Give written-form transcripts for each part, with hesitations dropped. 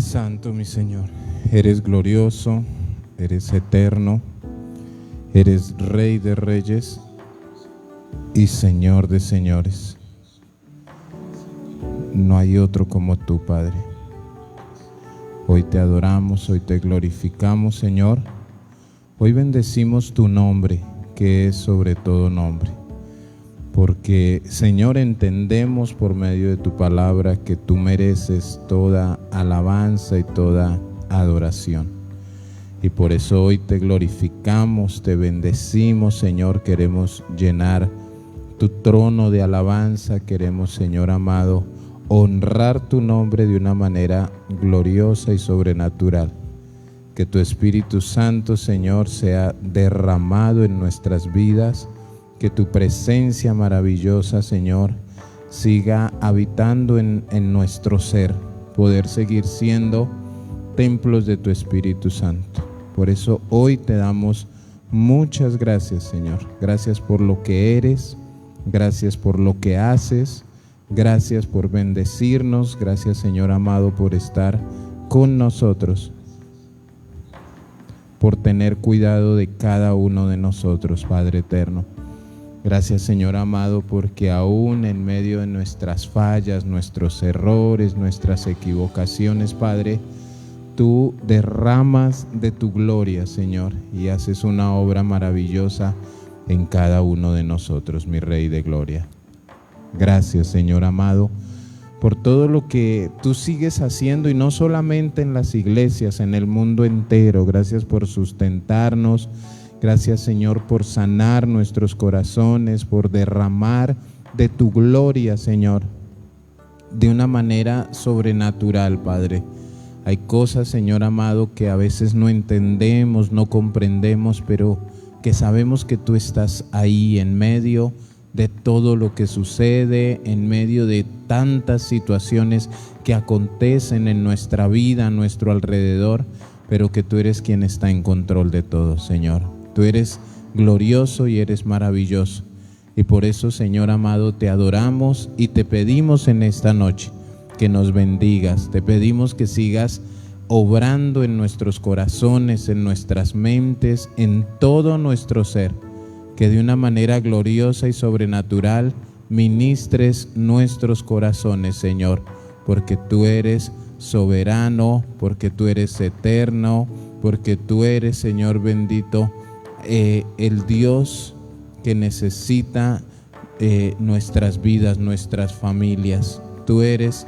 Eres santo, mi Señor, eres glorioso, eres eterno, eres Rey de reyes y Señor de señores. No hay otro como tú, Padre. Hoy te adoramos, hoy te glorificamos, Señor. Hoy bendecimos tu nombre, que es sobre todo nombre. Porque, Señor, entendemos por medio de tu palabra que tú mereces toda alabanza y toda adoración. Y por eso hoy te glorificamos, te bendecimos, Señor. Queremos llenar tu trono de alabanza. Queremos, Señor amado, honrar tu nombre de una manera gloriosa y sobrenatural. Que tu Espíritu Santo, Señor, sea derramado en nuestras vidas. Que tu presencia maravillosa, Señor, siga habitando en nuestro ser, poder seguir siendo templos de tu Espíritu Santo. Por eso hoy te damos muchas gracias, Señor. Gracias por lo que eres, gracias por lo que haces, gracias por bendecirnos, gracias, Señor amado, por estar con nosotros, por tener cuidado de cada uno de nosotros, Padre eterno. Gracias, Señor amado, porque aún en medio de nuestras fallas, nuestros errores, nuestras equivocaciones, Padre, tú derramas de tu gloria, Señor, y haces una obra maravillosa en cada uno de nosotros, mi Rey de gloria. Gracias, Señor amado, por todo lo que tú sigues haciendo, y no solamente en las iglesias, en el mundo entero. Gracias por sustentarnos. Gracias, Señor, por sanar nuestros corazones, por derramar de tu gloria, Señor, de una manera sobrenatural, Padre. Hay cosas, Señor amado, que a veces no entendemos, no comprendemos, pero que sabemos que tú estás ahí en medio de todo lo que sucede, en medio de tantas situaciones que acontecen en nuestra vida, a nuestro alrededor, pero que tú eres quien está en control de todo, Señor. Tú eres glorioso y eres maravilloso. Y por eso, Señor amado, te adoramos y te pedimos en esta noche que nos bendigas. Te pedimos que sigas obrando en nuestros corazones, en nuestras mentes, en todo nuestro ser. Que de una manera gloriosa y sobrenatural ministres nuestros corazones, Señor. Porque tú eres soberano, porque tú eres eterno, porque tú eres, Señor bendito, el Dios que necesita nuestras vidas, nuestras familias. Tú eres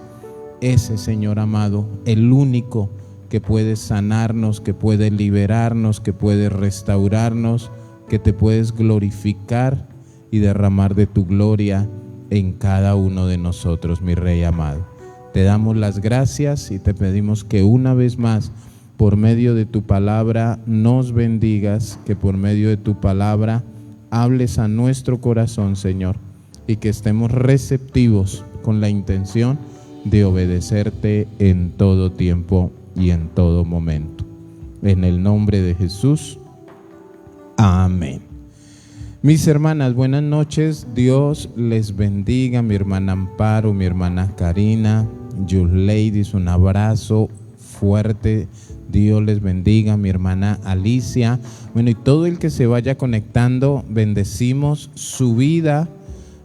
ese, Señor amado, el único que puede sanarnos, que puede liberarnos, que puede restaurarnos, que te puedes glorificar y derramar de tu gloria en cada uno de nosotros, mi Rey amado. Te damos las gracias y te pedimos que una vez más, por medio de tu palabra, nos bendigas, que por medio de tu palabra hables a nuestro corazón, Señor, y que estemos receptivos con la intención de obedecerte en todo tiempo y en todo momento. En el nombre de Jesús, amén. Mis hermanas, buenas noches. Dios les bendiga. Mi hermana Amparo, mi hermana Karina, Ladies, un abrazo fuerte. Dios les bendiga, mi hermana Alicia. Bueno, y todo el que se vaya conectando, bendecimos su vida,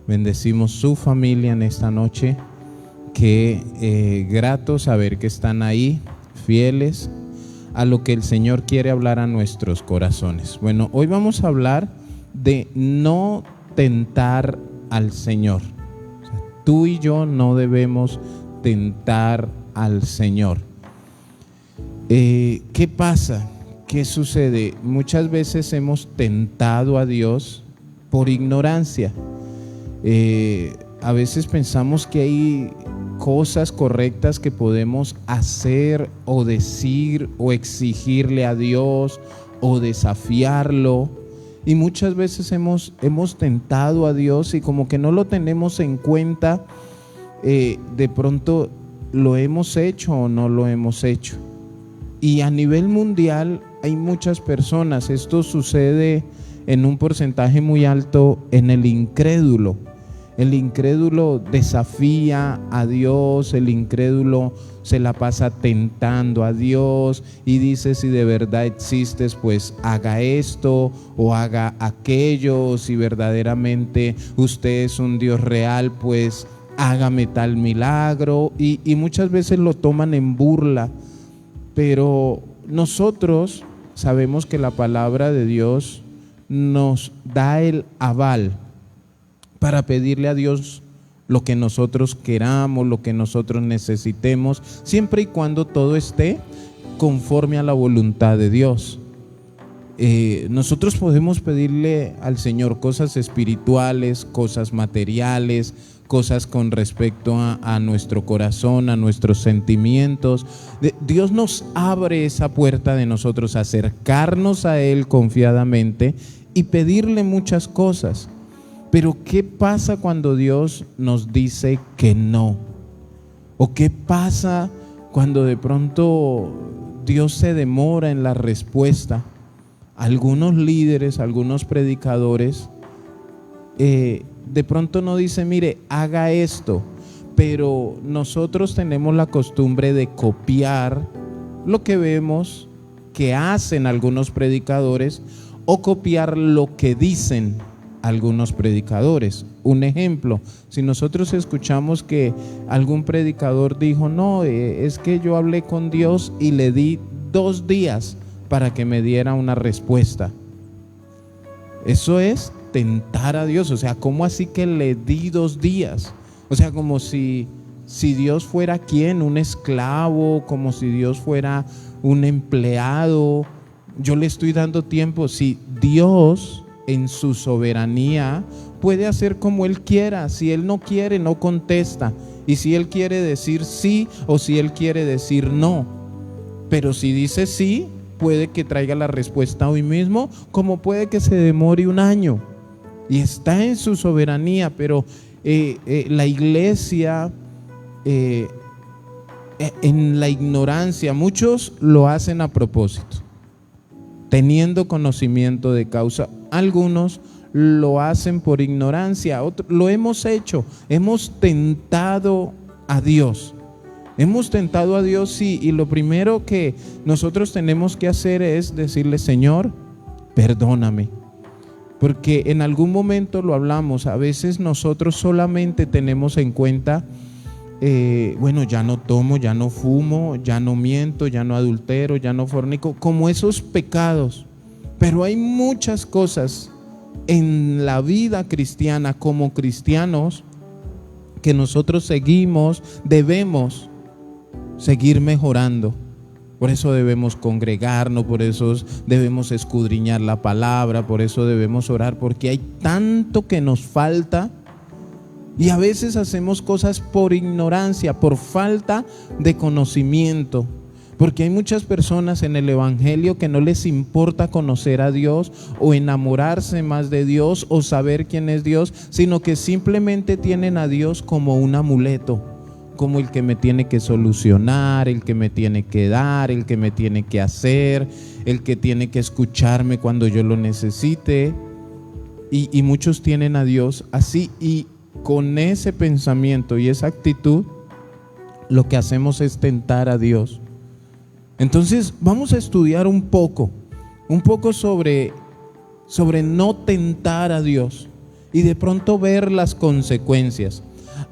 bendecimos su familia en esta noche. Qué grato saber que están ahí, fieles a lo que el Señor quiere hablar a nuestros corazones. Bueno, hoy vamos a hablar de no tentar al Señor. O sea, tú y yo no debemos tentar al Señor. ¿Qué pasa? ¿Qué sucede? Muchas veces hemos tentado a Dios por ignorancia. A veces pensamos que hay cosas correctas que podemos hacer o decir o exigirle a Dios o desafiarlo, y muchas veces hemos tentado a Dios y como que no lo tenemos en cuenta. De pronto lo hemos hecho o no lo hemos hecho. Y a nivel mundial hay muchas personas, esto sucede en un porcentaje muy alto en el incrédulo, El incrédulo desafía a Dios, el incrédulo se la pasa tentando a Dios y dice: si de verdad existes, pues haga esto o haga aquello, si verdaderamente usted es un Dios real, pues hágame tal milagro, y muchas veces lo toman en burla. Pero nosotros sabemos que la palabra de Dios nos da el aval para pedirle a Dios lo que nosotros queramos, lo que nosotros necesitemos, siempre y cuando todo esté conforme a la voluntad de Dios. Nosotros podemos pedirle al Señor cosas espirituales, cosas materiales, cosas con respecto a nuestro corazón, a nuestros sentimientos. Dios nos abre esa puerta de nosotros acercarnos a Él confiadamente y pedirle muchas cosas. Pero ¿qué pasa cuando Dios nos dice que no? ¿O qué pasa cuando de pronto Dios se demora en la respuesta? Algunos líderes, algunos predicadores, de pronto no dicen: mire, haga esto, pero nosotros tenemos la costumbre de copiar lo que vemos que hacen algunos predicadores o copiar lo que dicen algunos predicadores. Un ejemplo: si nosotros escuchamos que algún predicador dijo: no, es que yo hablé con Dios y le di 2 días para que me diera una respuesta. Eso es tentar a Dios. O sea, ¿cómo así que le di 2 días? O sea, como si Dios fuera ¿quién? Un esclavo, como si Dios fuera un empleado. Yo le estoy dando tiempo. Si Dios en su soberanía puede hacer como Él quiera. Si Él no quiere, no contesta. Y si Él quiere decir sí o si Él quiere decir no. Pero si dice sí, puede que traiga la respuesta hoy mismo, como puede que se demore 1 año. Y está en su soberanía. Pero la iglesia, en la ignorancia, muchos lo hacen a propósito, teniendo conocimiento de causa. Algunos lo hacen por ignorancia, otros lo hemos hecho. Hemos tentado a Dios. Hemos tentado a Dios, sí, y lo primero que nosotros tenemos que hacer es decirle: Señor, perdóname. Porque en algún momento lo hablamos, a veces nosotros solamente tenemos en cuenta, bueno, ya no tomo, ya no fumo, ya no miento, ya no adultero, ya no fornico, como esos pecados. Pero hay muchas cosas en la vida cristiana como cristianos que nosotros debemos seguir mejorando. Por eso debemos congregarnos, por eso debemos escudriñar la palabra, por eso debemos orar, porque hay tanto que nos falta. Y a veces hacemos cosas por ignorancia, por falta de conocimiento. Porque hay muchas personas en el evangelio que no les importa conocer a Dios o enamorarse más de Dios o saber quién es Dios, sino que simplemente tienen a Dios como un amuleto, como el que me tiene que solucionar, el que me tiene que dar, el que me tiene que hacer, el que tiene que escucharme cuando yo lo necesite. Y muchos tienen a Dios así, y con ese pensamiento y esa actitud lo que hacemos es tentar a Dios. Entonces vamos a estudiar un poco sobre no tentar a Dios y de pronto ver las consecuencias.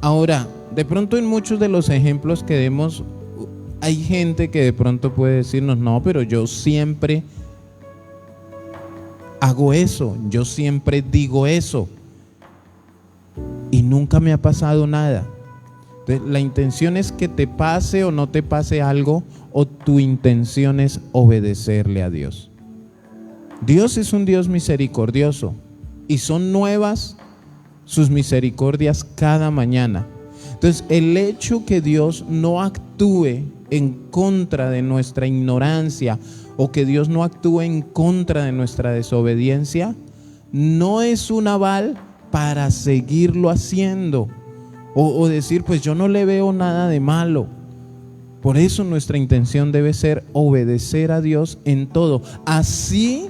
Ahora, de pronto en muchos de los ejemplos que demos, hay gente que de pronto puede decirnos: no, pero yo siempre hago eso, yo siempre digo eso y nunca me ha pasado nada. Entonces, la intención es que te pase o no te pase algo, o tu intención es obedecerle a Dios. Dios es un Dios misericordioso y son nuevas sus misericordias cada mañana. Entonces, el hecho que Dios no actúe en contra de nuestra ignorancia o que Dios no actúe en contra de nuestra desobediencia no es un aval para seguirlo haciendo o decir: pues yo no le veo nada de malo. Por eso nuestra intención debe ser obedecer a Dios en todo, así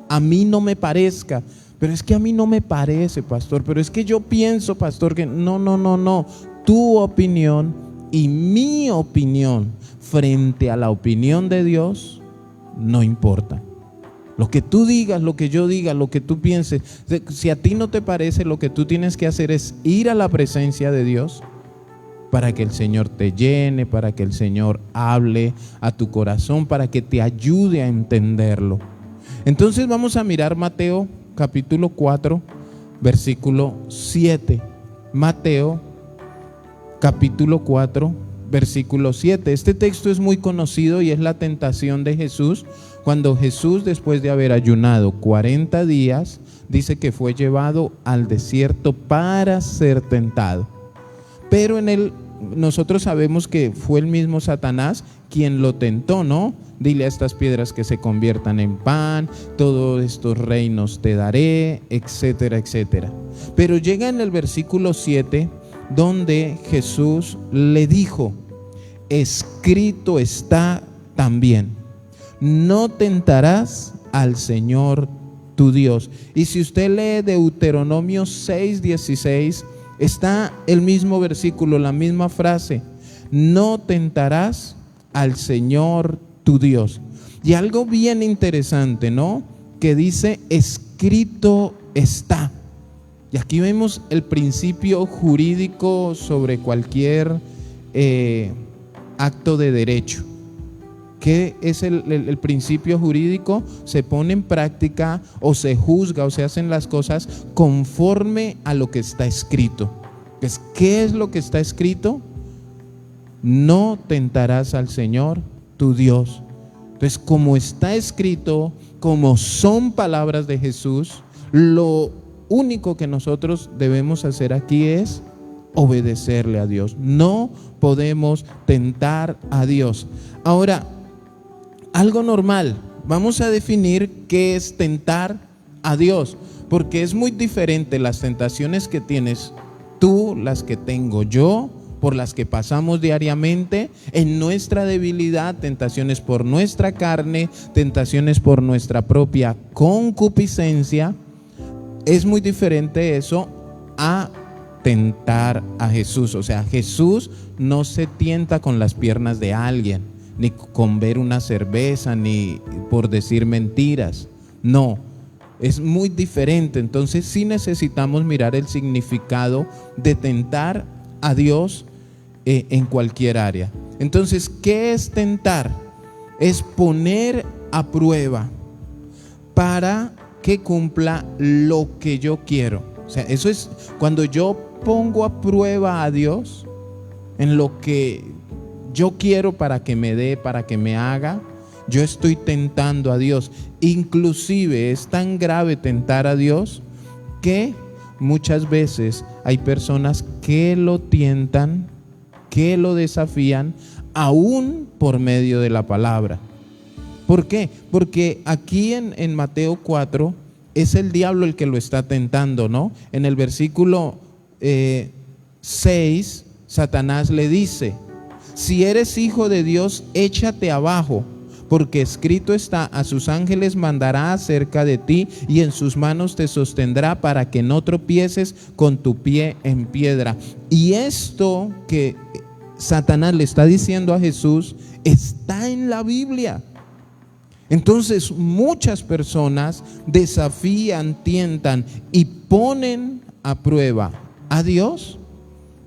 a mí no me parezca. Pero es que a mí no me parece, pastor, pero es que yo pienso, pastor, que no. Tu opinión y mi opinión frente a la opinión de Dios no importa. Lo que tú digas, lo que yo diga, lo que tú pienses, si a ti no te parece, lo que tú tienes que hacer es ir a la presencia de Dios para que el Señor te llene, para que el Señor hable a tu corazón, para que te ayude a entenderlo. Entonces vamos a mirar Mateo capítulo 4, versículo 7. Mateo capítulo 4, versículo 7. Este texto es muy conocido y es la tentación de Jesús. Cuando Jesús, después de haber ayunado 40 días, dice que fue llevado al desierto para ser tentado. Pero nosotros sabemos que fue el mismo Satanás quien lo tentó, ¿no? Dile a estas piedras que se conviertan en pan, todos estos reinos te daré, etcétera, etcétera. Pero llega en el versículo 7, donde Jesús le dijo: escrito está también, no tentarás al Señor tu Dios. Y si usted lee Deuteronomio 6:16, está el mismo versículo, la misma frase: no tentarás al Señor tu Dios. Y algo bien interesante, ¿no? Que dice escrito está. Y aquí vemos el principio jurídico sobre cualquier acto de derecho. ¿Qué es el principio jurídico? Se pone en práctica o se juzga o se hacen las cosas conforme a lo que está escrito. Pues, ¿qué es lo que está escrito? No tentarás al Señor tu Dios. Entonces, como está escrito, como son palabras de Jesús, lo único que nosotros debemos hacer aquí es obedecerle a Dios. No podemos tentar a Dios. Ahora, algo normal, vamos a definir qué es tentar a Dios, porque es muy diferente las tentaciones que tienes tú, las que tengo yo, por las que pasamos diariamente en nuestra debilidad, tentaciones por nuestra carne, tentaciones por nuestra propia concupiscencia. Es muy diferente eso a tentar a Jesús. O sea, Jesús no se tienta con las piernas de alguien, ni con ver una cerveza, ni por decir mentiras. No, es muy diferente. Entonces sí necesitamos mirar el significado de tentar a Dios en cualquier área. Entonces, ¿qué es tentar? Es poner a prueba para que cumpla lo que yo quiero. O sea, eso es cuando yo pongo a prueba a Dios en lo que yo quiero para que me dé, para que me haga. Yo estoy tentando a Dios. Inclusive es tan grave tentar a Dios que muchas veces hay personas que lo tientan, que lo desafían, aún por medio de la palabra. ¿Por qué? Porque aquí en Mateo 4 es el diablo el que lo está tentando, ¿no? En el versículo 6, Satanás le dice: si eres hijo de Dios, échate abajo, porque escrito está: a sus ángeles mandará acerca de ti, y en sus manos te sostendrá para que no tropieces con tu pie en piedra. Y esto que Satanás le está diciendo a Jesús está en la Biblia. Entonces muchas personas desafían, tientan y ponen a prueba a Dios,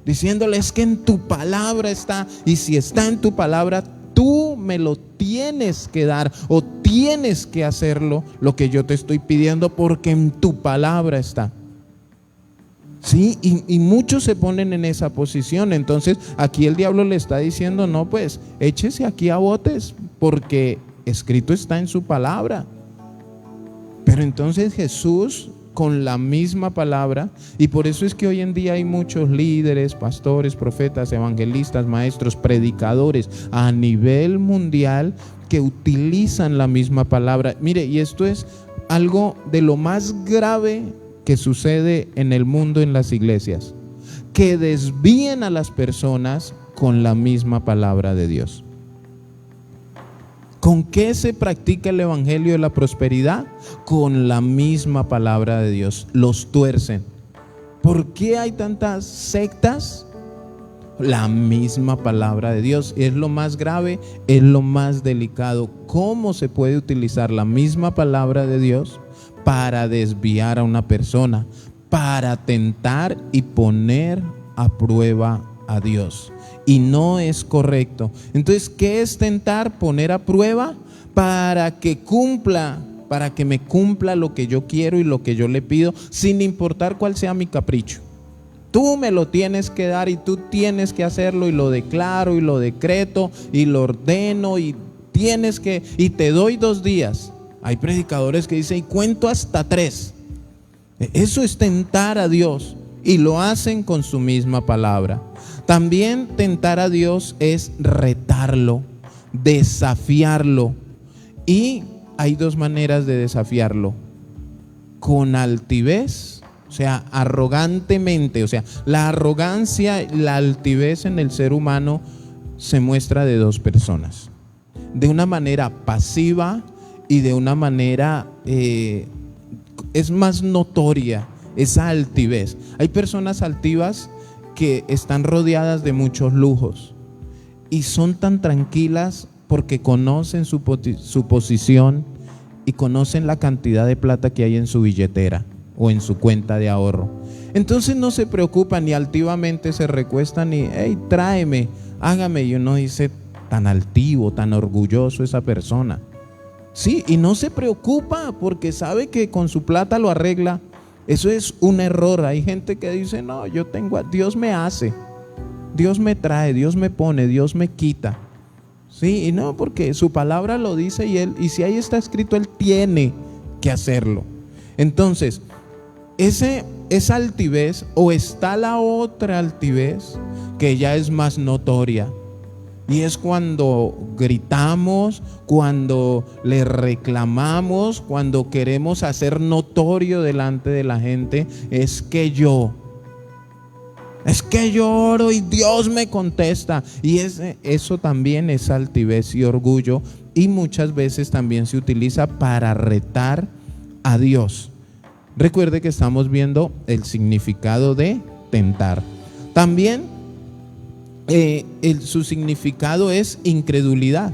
diciéndole: es que en tu palabra está, y si está en tu palabra, tú me lo tienes que dar, o tienes que hacerlo lo que yo te estoy pidiendo, porque en tu palabra está. Sí, y muchos se ponen en esa posición. Entonces aquí el diablo le está diciendo: no, pues échese aquí a botes, porque escrito está en su palabra. Pero entonces Jesús, con la misma palabra, y por eso es que hoy en día hay muchos líderes, pastores, profetas, evangelistas, maestros, predicadores a nivel mundial que utilizan la misma palabra. Mire, y esto es algo de lo más grave que sucede en el mundo, en las iglesias, que desvíen a las personas con la misma palabra de Dios. ¿Con qué se practica el evangelio de la prosperidad? Con la misma palabra de Dios. Los tuercen. ¿Por qué hay tantas sectas? La misma palabra de Dios. Es lo más grave, es lo más delicado. ¿Cómo se puede utilizar la misma palabra de Dios para desviar a una persona, para tentar y poner a prueba a Dios? Y no es correcto. Entonces, ¿qué es tentar? Poner a prueba para que me cumpla lo que yo quiero y lo que yo le pido, sin importar cuál sea mi capricho. Tú me lo tienes que dar y tú tienes que hacerlo, y lo declaro y lo decreto y lo ordeno y te doy 2 días. Hay predicadores que dicen, y cuento hasta 3. Eso es tentar a Dios, y lo hacen con su misma palabra. También tentar a Dios es retarlo, desafiarlo. Y hay 2 maneras de desafiarlo: con altivez, o sea, arrogantemente. O sea, la arrogancia, la altivez en el ser humano se muestra de 2 personas: de una manera pasiva y de una manera es más notoria esa altivez. Hay personas altivas que están rodeadas de muchos lujos y son tan tranquilas porque conocen su posición y conocen la cantidad de plata que hay en su billetera o en su cuenta de ahorro. Entonces no se preocupan y altivamente se recuestan y hey, tráeme, hágame. Y uno dice, tan altivo, tan orgulloso esa persona. Sí, y no se preocupa porque sabe que con su plata lo arregla. Eso es un error. Hay gente que dice, no, Dios me hace, Dios me trae, Dios me pone, Dios me quita. Sí, y no, porque su palabra lo dice y si ahí está escrito, Él tiene que hacerlo. Entonces, esa altivez, o está la otra altivez que ya es más notoria, y es cuando gritamos, cuando le reclamamos, cuando queremos hacer notorio delante de la gente, es que yo oro y Dios me contesta. Y eso también es altivez y orgullo, y muchas veces también se utiliza para retar a Dios. Recuerde que estamos viendo el significado de tentar. También su significado es incredulidad.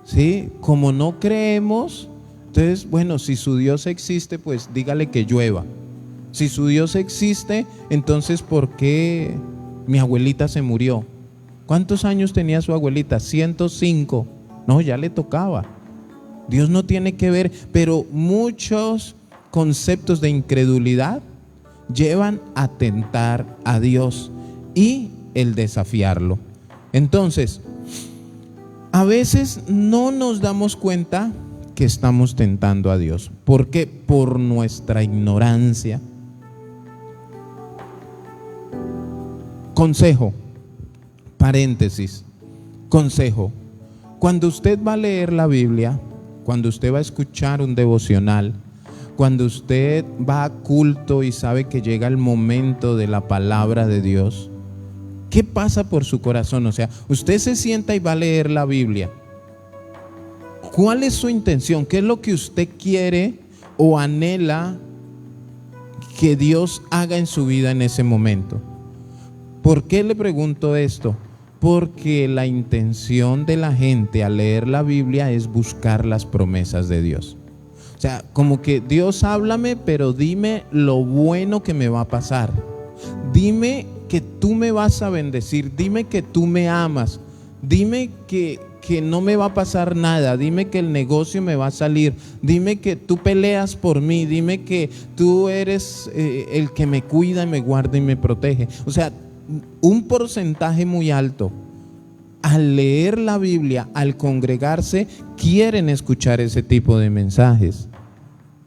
¿Sí? Como no creemos, entonces, bueno, si su Dios existe, pues dígale que llueva. Si su Dios existe, entonces ¿por qué mi abuelita se murió? ¿Cuántos años tenía su abuelita? 105. No, ya le tocaba. Dios no tiene que ver, pero muchos conceptos de incredulidad llevan a tentar a Dios y el desafiarlo. Entonces, a veces no nos damos cuenta que estamos tentando a Dios. ¿Por qué? Por nuestra ignorancia. Consejo, paréntesis, consejo. Cuando usted va a leer la Biblia, cuando usted va a escuchar un devocional, cuando usted va a culto y sabe que llega el momento de la palabra de Dios, ¿qué pasa por su corazón? O sea, usted se sienta y va a leer la Biblia. ¿Cuál es su intención? ¿Qué es lo que usted quiere o anhela que Dios haga en su vida en ese momento? ¿Por qué le pregunto esto? Porque la intención de la gente al leer la Biblia es buscar las promesas de Dios. O sea, como que Dios, háblame, pero dime lo bueno que me va a pasar. Dime que tú me vas a bendecir, dime que tú me amas, dime que no me va a pasar nada, dime que el negocio me va a salir, dime que tú peleas por mí, dime que tú eres el que me cuida y me guarda y me protege. O sea, un porcentaje muy alto al leer la Biblia, al congregarse, quieren escuchar ese tipo de mensajes.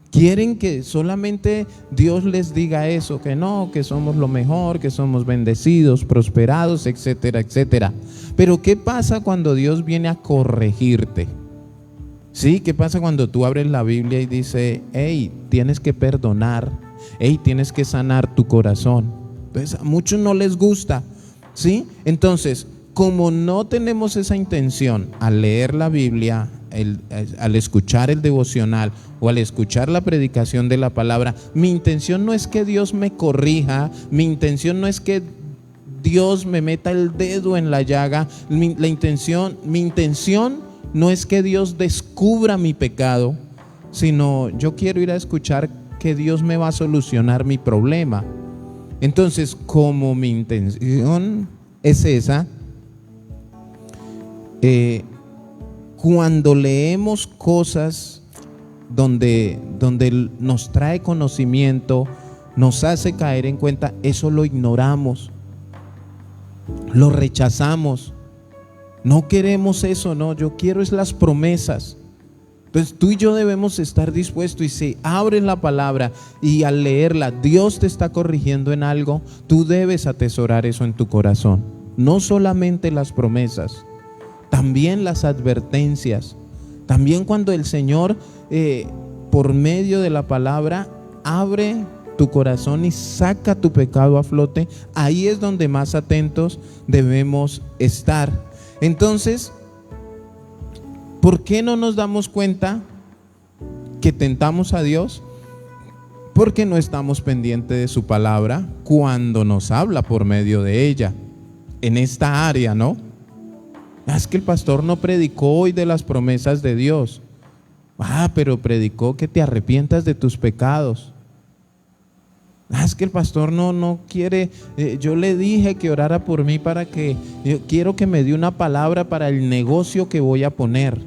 Quieren que solamente Dios les diga eso, que no, que somos lo mejor, que somos bendecidos, prosperados, etcétera, etcétera. Pero ¿qué pasa cuando Dios viene a corregirte? ¿Sí? ¿Qué pasa cuando tú abres la Biblia y dice, hey, tienes que perdonar, hey, tienes que sanar tu corazón? Entonces a muchos no les gusta, ¿sí? Entonces, como no tenemos esa intención al leer la Biblia, al escuchar el devocional o al escuchar la predicación de la palabra, mi intención no es que Dios me corrija, mi intención no es que Dios me meta el dedo en la llaga, mi intención no es que Dios descubra mi pecado, sino yo quiero ir a escuchar que Dios me va a solucionar mi problema. Entonces, como mi intención es esa, cuando leemos cosas donde nos trae conocimiento, nos hace caer en cuenta, eso lo ignoramos, lo rechazamos. No queremos eso, no, yo quiero es las promesas. Entonces tú y yo debemos estar dispuestos, y si abres la palabra y al leerla Dios te está corrigiendo en algo, tú debes atesorar eso en tu corazón. No solamente las promesas, también las advertencias. También cuando el Señor por medio de la palabra abre tu corazón y saca tu pecado a flote, ahí es donde más atentos debemos estar. Entonces, ¿por qué no nos damos cuenta que tentamos a Dios? Porque no estamos pendientes de su palabra cuando nos habla por medio de ella. En esta área, ¿no? Es que el pastor no predicó hoy de las promesas de Dios. Pero predicó que te arrepientas de tus pecados. Es que el pastor no quiere, yo le dije que orara por mí para que, yo quiero que me dé una palabra para el negocio que voy a poner.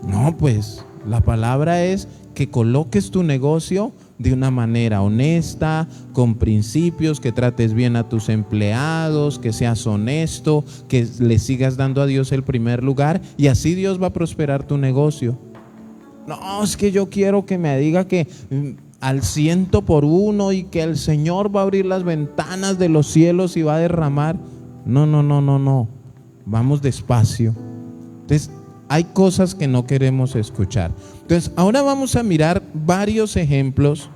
No, pues la palabra es que coloques tu negocio de una manera honesta, con principios, que trates bien a tus empleados, que seas honesto, que le sigas dando a Dios el primer lugar, y así Dios va a prosperar tu negocio. No, es que yo quiero que me diga que al 100% y que el Señor va a abrir las ventanas de los cielos y va a derramar. No. Vamos despacio. Entonces, hay cosas que no queremos escuchar. Entonces, ahora vamos a mirar varios ejemplos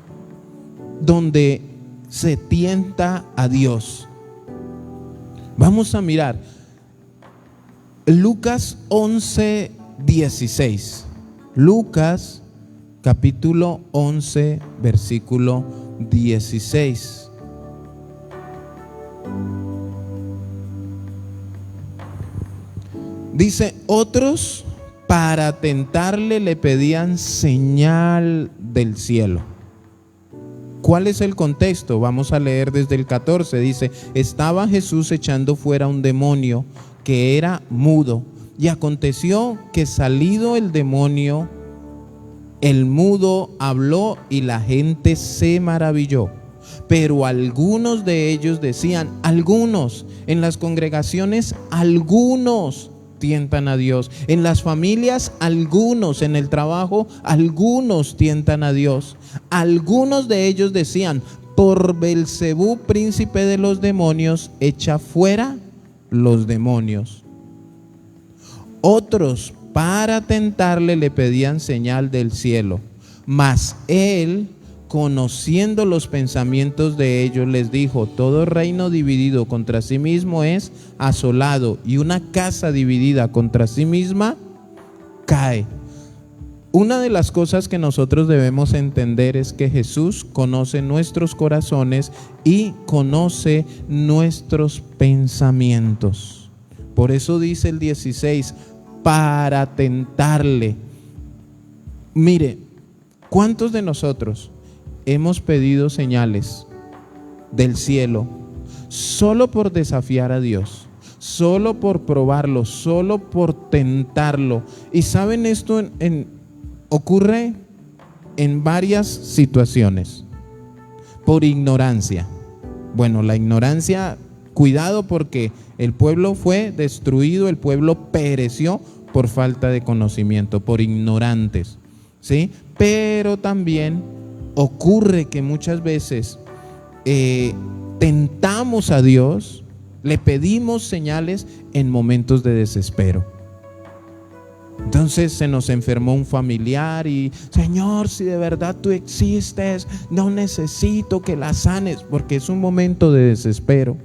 donde se tienta a Dios. Vamos a mirar Lucas 11:16. Lucas capítulo 11, versículo 16. Dice: otros para tentarle le pedían señal del cielo. ¿Cuál es el contexto? Vamos a leer desde el 14. Dice: estaba Jesús echando fuera un demonio que era mudo, y aconteció que salido el demonio, el mudo habló y la gente se maravilló. Pero algunos de ellos decían, algunos en las congregaciones, algunos tientan a Dios. En las familias, algunos. En el trabajo, algunos tientan a Dios. Algunos de ellos decían, por Belcebú, príncipe de los demonios, echa fuera los demonios. Otros, para tentarle, le pedían señal del cielo. Mas él, conociendo los pensamientos de ellos, les dijo: todo reino dividido contra sí mismo es asolado, y una casa dividida contra sí misma cae. Una de las cosas que nosotros debemos entender es que Jesús conoce nuestros corazones y conoce nuestros pensamientos. Por eso dice el 16, para tentarle. Mire, ¿cuántos de nosotros hemos pedido señales del cielo solo por desafiar a Dios, solo por probarlo, solo por tentarlo? Y saben, esto ocurre en varias situaciones. Por ignorancia. Bueno, la ignorancia, cuidado, porque el pueblo fue destruido, el pueblo pereció por falta de conocimiento, por ignorantes, ¿sí? Pero también ocurre que muchas veces tentamos a Dios, le pedimos señales en momentos de desespero. Entonces se nos enfermó un familiar y: Señor, si de verdad tú existes, no necesito que la sanes, porque es un momento de desespero.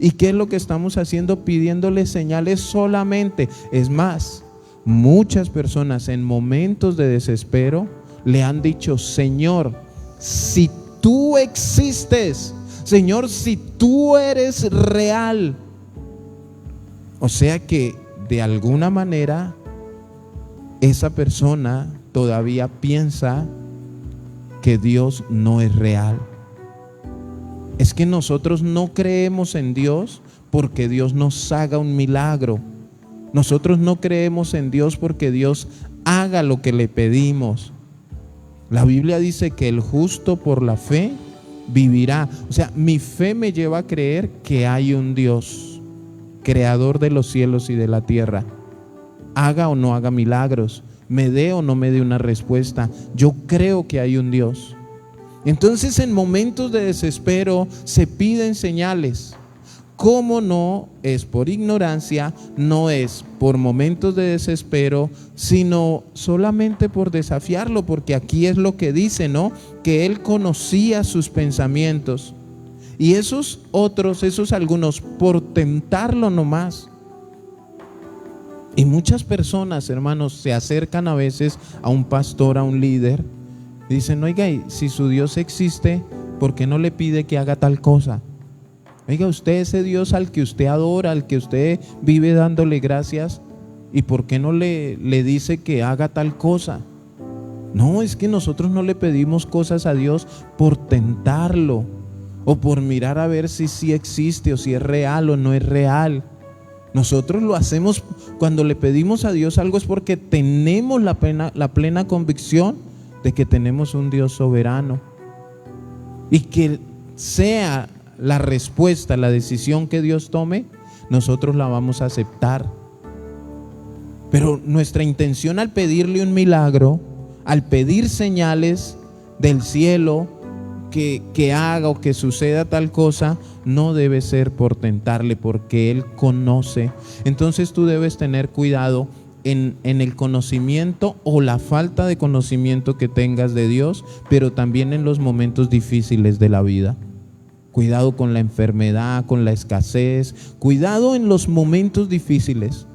¿Y qué es lo que estamos haciendo? Pidiéndole señales solamente. Es más, Muchas personas en momentos de desespero le han dicho: Señor, si tú existes, Señor, si tú eres real. O sea que de alguna manera esa persona todavía piensa que Dios no es real. Es que nosotros no creemos en Dios porque Dios nos haga un milagro. Nosotros no creemos en Dios porque Dios haga lo que le pedimos. La Biblia dice que el justo por la fe vivirá. O sea, mi fe me lleva a creer que hay un Dios, creador de los cielos y de la tierra. Haga o no haga milagros, me dé o no me dé una respuesta, yo creo que hay un Dios. Entonces, en momentos de desespero se piden señales. ¿Cómo no es por ignorancia? No es por momentos de desespero, sino solamente por desafiarlo, porque aquí es lo que dice, ¿no? Que él conocía sus pensamientos. Y esos otros, esos algunos, por tentarlo nomás. Y muchas personas, hermanos, se acercan a veces a un pastor, a un líder, y dicen: oiga, si su Dios existe, ¿por qué no le pide que haga tal cosa? Oiga, usted, ese Dios al que usted adora, al que usted vive dándole gracias, ¿y por qué no le dice que haga tal cosa? No, es que nosotros no le pedimos cosas a Dios por tentarlo o por mirar a ver si sí existe o si es real o no es real. Nosotros lo hacemos cuando le pedimos a Dios algo, es porque tenemos la plena convicción de que tenemos un Dios soberano, y que sea la respuesta, la decisión que Dios tome, nosotros la vamos a aceptar. Pero nuestra intención al pedirle un milagro, al pedir señales del cielo, que haga o que suceda tal cosa, no debe ser por tentarle, porque Él conoce. Entonces tú debes tener cuidado en el conocimiento o la falta de conocimiento que tengas de Dios, pero también en los momentos difíciles de la vida. Cuidado con la enfermedad, con la escasez, cuidado en los momentos difíciles,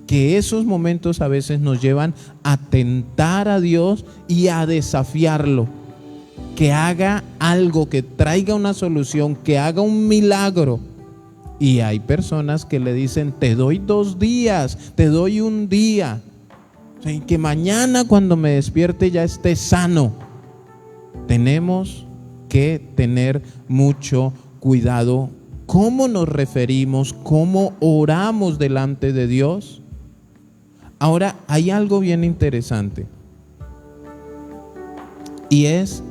que esos momentos a veces nos llevan a tentar a Dios y a desafiarlo, que haga algo, que traiga una solución, que haga un milagro. Y hay personas que le dicen: te doy 2 días, te doy 1 día, y que mañana cuando me despierte ya esté sano. Tenemos que tener mucho cuidado cómo nos referimos, cómo oramos delante de Dios. Ahora, hay algo bien interesante, y es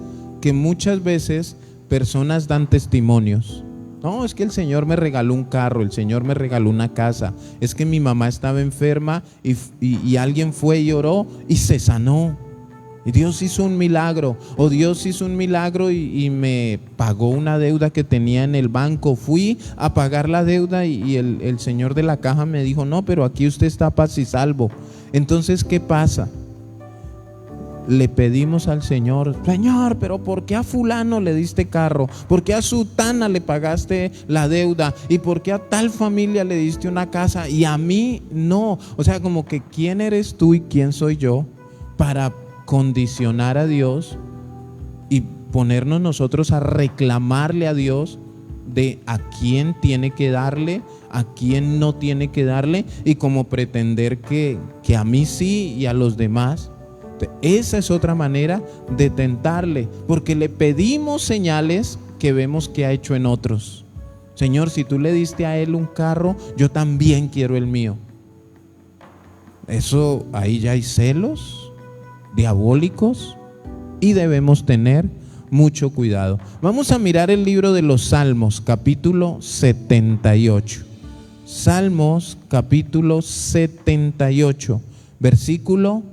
que muchas veces personas dan testimonios. No, es que el Señor me regaló un carro, el Señor me regaló una casa, es que mi mamá estaba enferma y alguien fue y oró y se sanó, y Dios hizo un milagro, o Dios hizo un milagro y me pagó una deuda que tenía en el banco. Fui a pagar la deuda y el señor de la caja me dijo: no, pero aquí usted está paz y salvo. Entonces, ¿qué pasa? Le pedimos al Señor: Señor, pero ¿por qué a fulano le diste carro? ¿Por qué a sutana le pagaste la deuda? ¿Y por qué a tal familia le diste una casa y a mí no? O sea, como que ¿quién eres tú y quién soy yo para condicionar a Dios y ponernos nosotros a reclamarle a Dios de a quién tiene que darle, a quién no tiene que darle, y como pretender que a mí sí y a los demás? Esa es otra manera de tentarle, porque le pedimos señales que vemos que ha hecho en otros. Señor, si tú le diste a él un carro, yo también quiero el mío. Eso, ahí ya hay celos diabólicos y debemos tener mucho cuidado. Vamos a mirar el libro de los Salmos, capítulo 78. Salmos, capítulo 78, versículo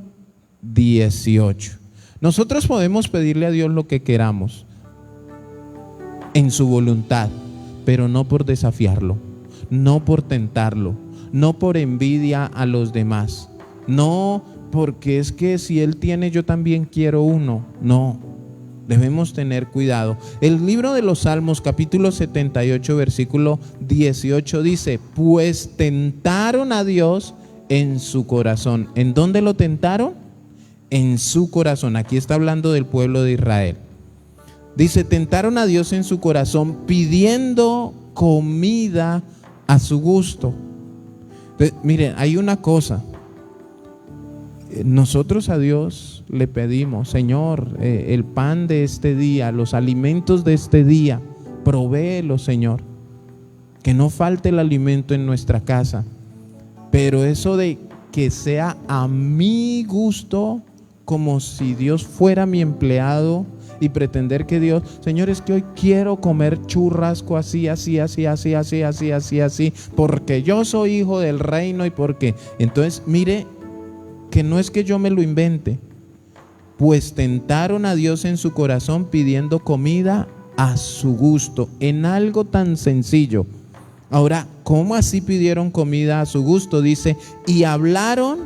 18. Nosotros podemos pedirle a Dios lo que queramos en su voluntad, pero no por desafiarlo, no por tentarlo, no por envidia a los demás, no porque es que si Él tiene yo también quiero uno. No, debemos tener cuidado. El libro de los Salmos, capítulo 78, versículo 18 dice: pues tentaron a Dios en su corazón. ¿En dónde lo tentaron? En su corazón. Aquí está hablando del pueblo de Israel. Dice, tentaron a Dios en su corazón pidiendo comida a su gusto. Entonces, miren, hay una cosa. Nosotros a Dios le pedimos, Señor, el pan de este día, los alimentos de este día, provéelo, Señor. Que no falte el alimento en nuestra casa. Pero eso de que sea a mi gusto, como si Dios fuera mi empleado, y pretender que Dios, Señor, es que hoy quiero comer churrasco así, porque yo soy hijo del reino y porque. Entonces, mire, que no es que yo me lo invente, pues tentaron a Dios en su corazón pidiendo comida a su gusto, en algo tan sencillo. Ahora, ¿cómo así pidieron comida a su gusto? Dice, y hablaron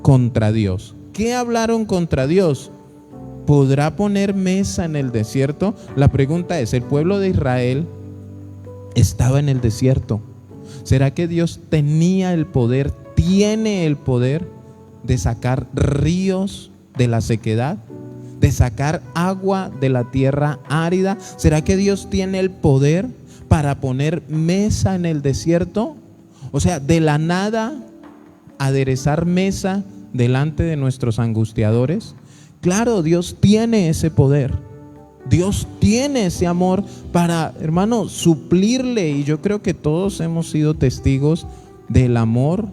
contra Dios. ¿Qué hablaron contra Dios? ¿Podrá poner mesa en el desierto? La pregunta es, ¿el pueblo de Israel estaba en el desierto? ¿Será que Dios tenía el poder, tiene el poder de sacar ríos de la sequedad? ¿De sacar agua de la tierra árida? ¿Será que Dios tiene el poder para poner mesa en el desierto? O sea, de la nada aderezar mesa delante de nuestros angustiadores. Claro, Dios tiene ese poder. Dios tiene ese amor para, hermano, suplirle. Y yo creo que todos hemos sido testigos del amor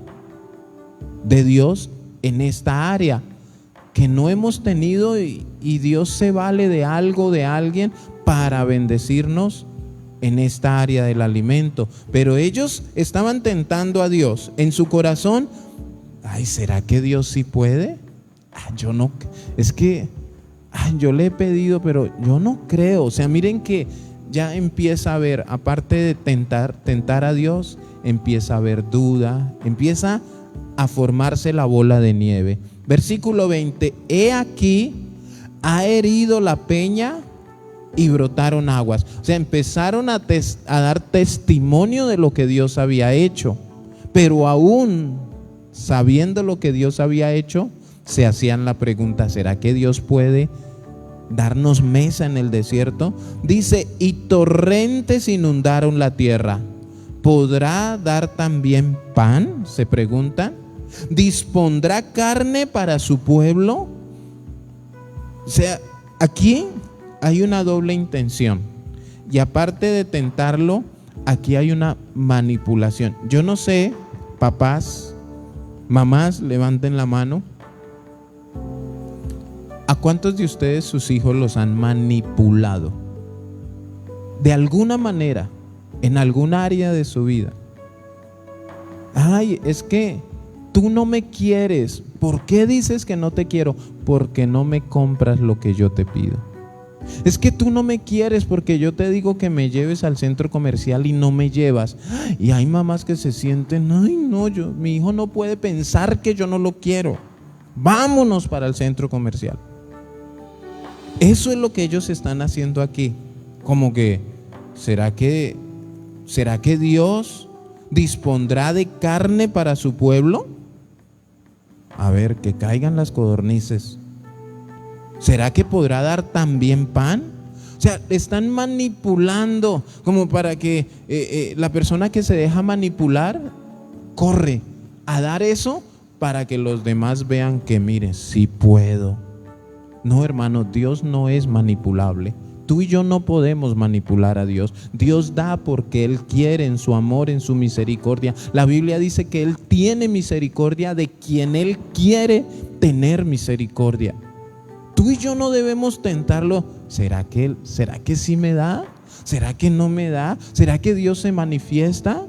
de Dios en esta área que no hemos tenido, y Dios se vale de algo, de alguien, para bendecirnos en esta área del alimento. Pero ellos estaban tentando a Dios en su corazón. Ay, ¿será que Dios sí puede? Yo no, es que yo le he pedido, pero yo no creo. O sea, miren que ya empieza a haber, aparte de tentar a Dios, empieza a haber duda, empieza a formarse la bola de nieve. Versículo 20, he aquí, ha herido la peña y brotaron aguas. O sea, empezaron a dar testimonio de lo que Dios había hecho, pero aún sabiendo lo que Dios había hecho, se hacían la pregunta, ¿será que Dios puede darnos mesa en el desierto? Dice, y torrentes inundaron la tierra. ¿Podrá dar también pan? Se preguntan. ¿Dispondrá carne para su pueblo? O sea, aquí hay una doble intención. Y aparte de tentarlo, aquí hay una manipulación. Yo no sé, papás, mamás, levanten la mano. ¿A cuántos de ustedes sus hijos los han manipulado? De alguna manera, en alguna área de su vida. Ay, es que tú no me quieres. ¿Por qué dices que no te quiero? Porque no me compras lo que yo te pido. Es que tú no me quieres porque yo te digo que me lleves al centro comercial y no me llevas. Y hay mamás que se sienten, ay no, mi hijo no puede pensar que yo no lo quiero. Vámonos para el centro comercial. Eso es lo que ellos están haciendo aquí. Como que, ¿será que Dios dispondrá de carne para su pueblo? A ver, que caigan las codornices. ¿Será que podrá dar también pan? O sea, están manipulando como para que la persona que se deja manipular corre a dar eso para que los demás vean que, mire, sí puedo. No, hermano, Dios no es manipulable. Tú y yo no podemos manipular a Dios. Dios da porque Él quiere, en su amor, en su misericordia. La Biblia dice que Él tiene misericordia de quien Él quiere tener misericordia. Tú y yo no debemos tentarlo. ¿Será que sí me da? ¿Será que no me da? ¿Será que Dios se manifiesta?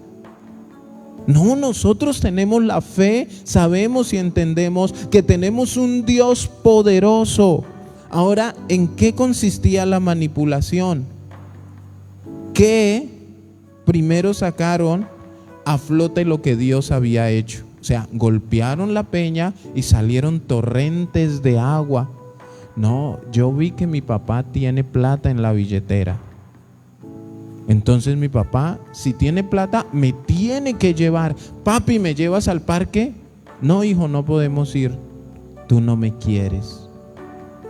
No, nosotros tenemos la fe, sabemos y entendemos que tenemos un Dios poderoso. Ahora, ¿en qué consistía la manipulación? Que primero sacaron a flote lo que Dios había hecho. O sea, golpearon la peña y salieron torrentes de agua. No, yo vi que mi papá tiene plata en la billetera. Entonces mi papá, si tiene plata, me tiene que llevar. Papi, ¿me llevas al parque? No, hijo, no podemos ir. Tú no me quieres.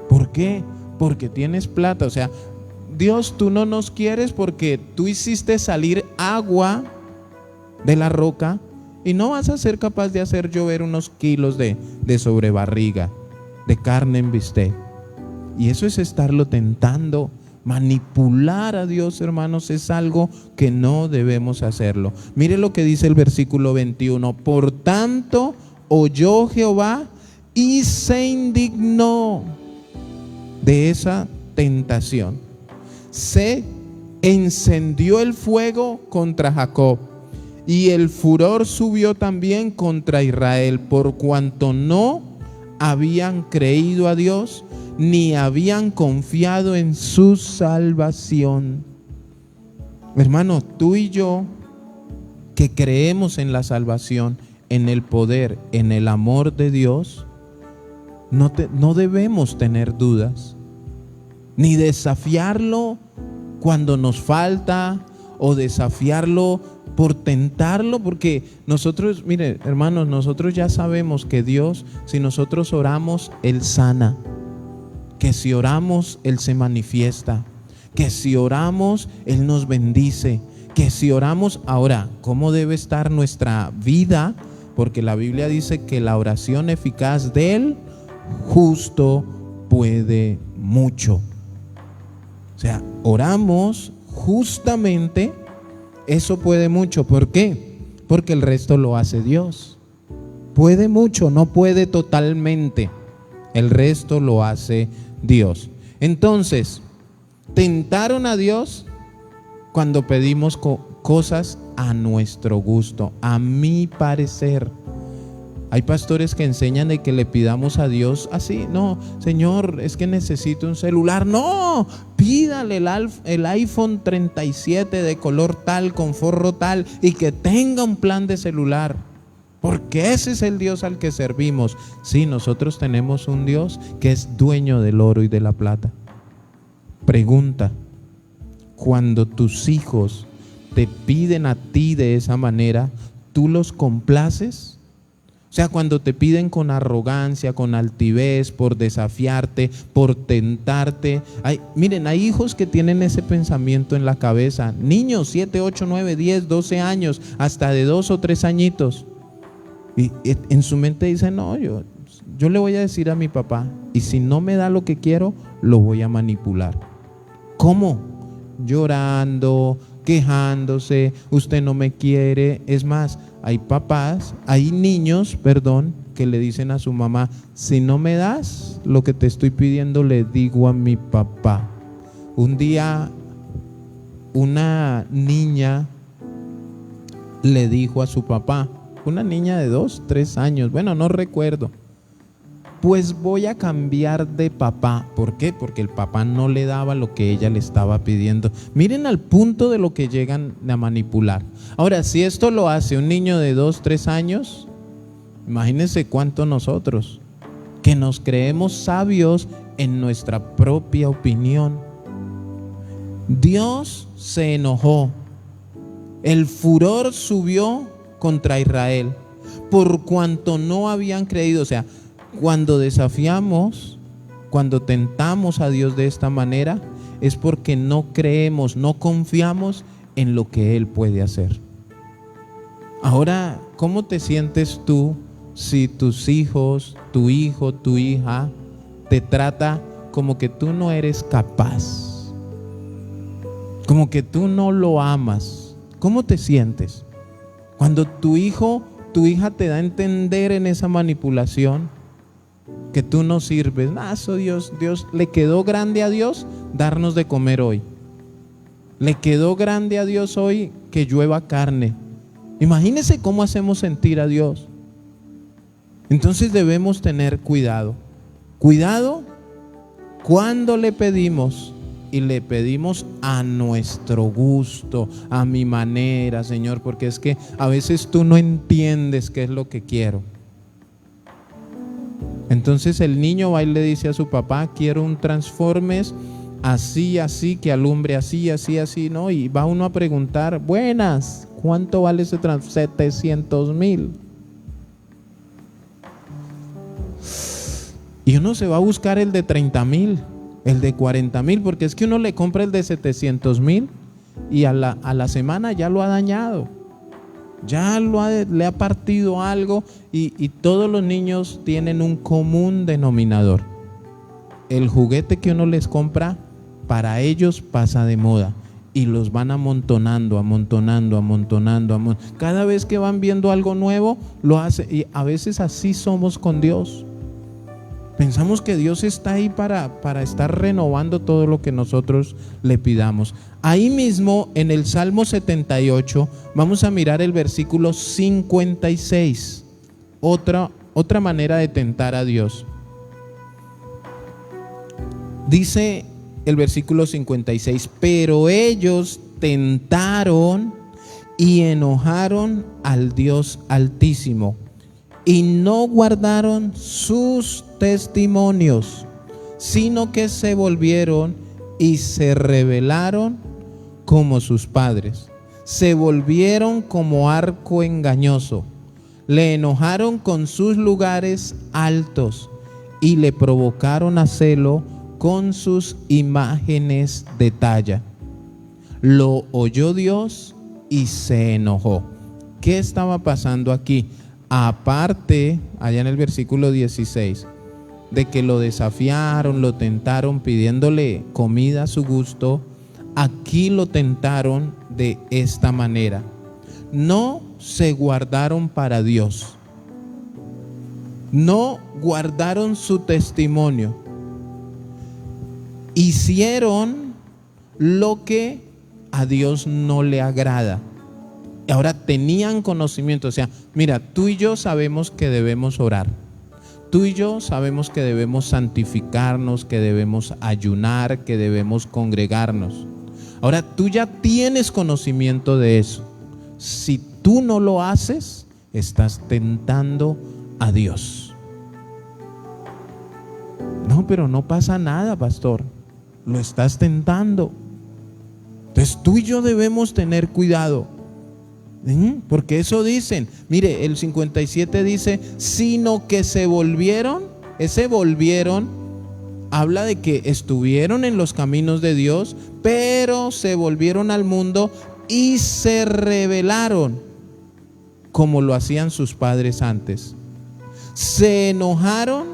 ¿Por qué? Porque tienes plata. O sea, Dios, tú no nos quieres porque tú hiciste salir agua de la roca y no vas a ser capaz de hacer llover unos kilos de sobrebarriga, de carne en bistec. Y eso es estarlo tentando. Manipular a Dios, hermanos, es algo que no debemos hacerlo. Mire lo que dice el versículo 21. Por tanto, oyó Jehová y se indignó de esa tentación. Se encendió el fuego contra Jacob y el furor subió también contra Israel, por cuanto no habían creído a Dios ni habían confiado en su salvación. Hermano, tú y yo que creemos en la salvación, en el poder, en el amor de Dios, no debemos tener dudas, ni desafiarlo cuando nos falta, o desafiarlo por tentarlo, porque nosotros, mire, hermanos, nosotros ya sabemos que Dios, si nosotros oramos, Él sana, que si oramos, Él se manifiesta, que si oramos, Él nos bendice, que si oramos. Ahora, ¿cómo debe estar nuestra vida? Porque la Biblia dice que la oración eficaz del justo puede mucho. O sea, oramos justamente, eso puede mucho. ¿Por qué? Porque el resto lo hace Dios. Puede mucho, no puede totalmente. El resto lo hace Dios. Entonces, tentaron a Dios cuando pedimos cosas a nuestro gusto, a mi parecer. Hay pastores que enseñan de que le pidamos a Dios así. No, Señor, es que necesito un celular. No, pídale el iPhone 37 de color tal, con forro tal, y que tenga un plan de celular, porque ese es el Dios al que servimos. Sí, nosotros tenemos un Dios que es dueño del oro y de la plata. Pregunta: cuando tus hijos te piden a ti de esa manera, ¿tú los complaces? O sea, cuando te piden con arrogancia, con altivez, por desafiarte, por tentarte. Miren, hay hijos que tienen ese pensamiento en la cabeza. Niños, 7, 8, 9, 10, 12 años, hasta de 2 o 3 añitos. Y en su mente dice, no, yo le voy a decir a mi papá, y si no me da lo que quiero, lo voy a manipular. ¿Cómo? Llorando, quejándose, usted no me quiere. Es más, hay niños, que le dicen a su mamá, si no me das lo que te estoy pidiendo, le digo a mi papá. Un día una niña le dijo a su papá, una niña de 2, 3 años, bueno, no recuerdo, pues voy a cambiar de papá. ¿Por qué? Porque el papá no le daba lo que ella le estaba pidiendo. Miren al punto de lo que llegan a manipular. Ahora, si esto lo hace un niño de 2, 3 años, imagínense cuánto nosotros, que nos creemos sabios en nuestra propia opinión. Dios se enojó, el furor subió contra Israel, por cuanto no habían creído. O sea, cuando desafiamos, cuando tentamos a Dios de esta manera, es porque no creemos, no confiamos en lo que Él puede hacer. Ahora, ¿cómo te sientes tú si tus hijos, tu hijo, tu hija te trata como que tú no eres capaz, como que tú no lo amas? ¿Cómo te sientes? Cuando tu hijo, tu hija te da a entender en esa manipulación que tú no sirves. Eso Dios le quedó grande a Dios darnos de comer hoy. Le quedó grande a Dios hoy que llueva carne. Imagínense cómo hacemos sentir a Dios. Entonces debemos tener cuidado. Cuidado cuando le pedimos, y le pedimos a nuestro gusto, a mi manera, Señor, porque es que a veces tú no entiendes qué es lo que quiero. Entonces el niño va y le dice a su papá, quiero un Transformers así, así, que alumbre así, así, así, ¿no? Y va uno a preguntar, buenas, ¿cuánto vale ese Transformers? 700,000. uno se va a buscar el de 30,000, el de 40,000, porque es que uno le compra el de 700,000 y a la semana ya lo ha dañado, ya le ha partido algo, y todos los niños tienen un común denominador: el juguete que uno les compra para ellos pasa de moda y los van amontonando. Cada vez que van viendo algo nuevo lo hace, y a veces así somos con Dios. Pensamos que Dios está ahí para estar renovando todo lo que nosotros le pidamos. Ahí mismo en el Salmo 78 vamos a mirar el versículo 56. Otra manera de tentar a Dios. Dice el versículo 56: pero ellos tentaron y enojaron al Dios Altísimo, y no guardaron sus testimonios, sino que se volvieron y se rebelaron como sus padres. Se volvieron como arco engañoso, le enojaron con sus lugares altos y le provocaron a celo con sus imágenes de talla. Lo oyó Dios y se enojó. ¿Qué estaba pasando aquí? Aparte, allá en el versículo 16, de que lo desafiaron, lo tentaron pidiéndole comida a su gusto, aquí lo tentaron de esta manera. No se guardaron para Dios, no guardaron su testimonio, hicieron lo que a Dios no le agrada. Ahora tenían conocimiento, o sea, mira, tú y yo sabemos que debemos orar, tú y yo sabemos que debemos santificarnos, que debemos ayunar, que debemos congregarnos. Ahora tú ya tienes conocimiento de eso. Si tú no lo haces, estás tentando a Dios. No, pero no pasa nada, pastor, lo estás tentando. Entonces tú y yo debemos tener cuidado. Porque eso dicen, mire, el 57 dice, sino que se volvieron. Ese volvieron habla de que estuvieron en los caminos de Dios, pero se volvieron al mundo y se rebelaron como lo hacían sus padres antes. Se enojaron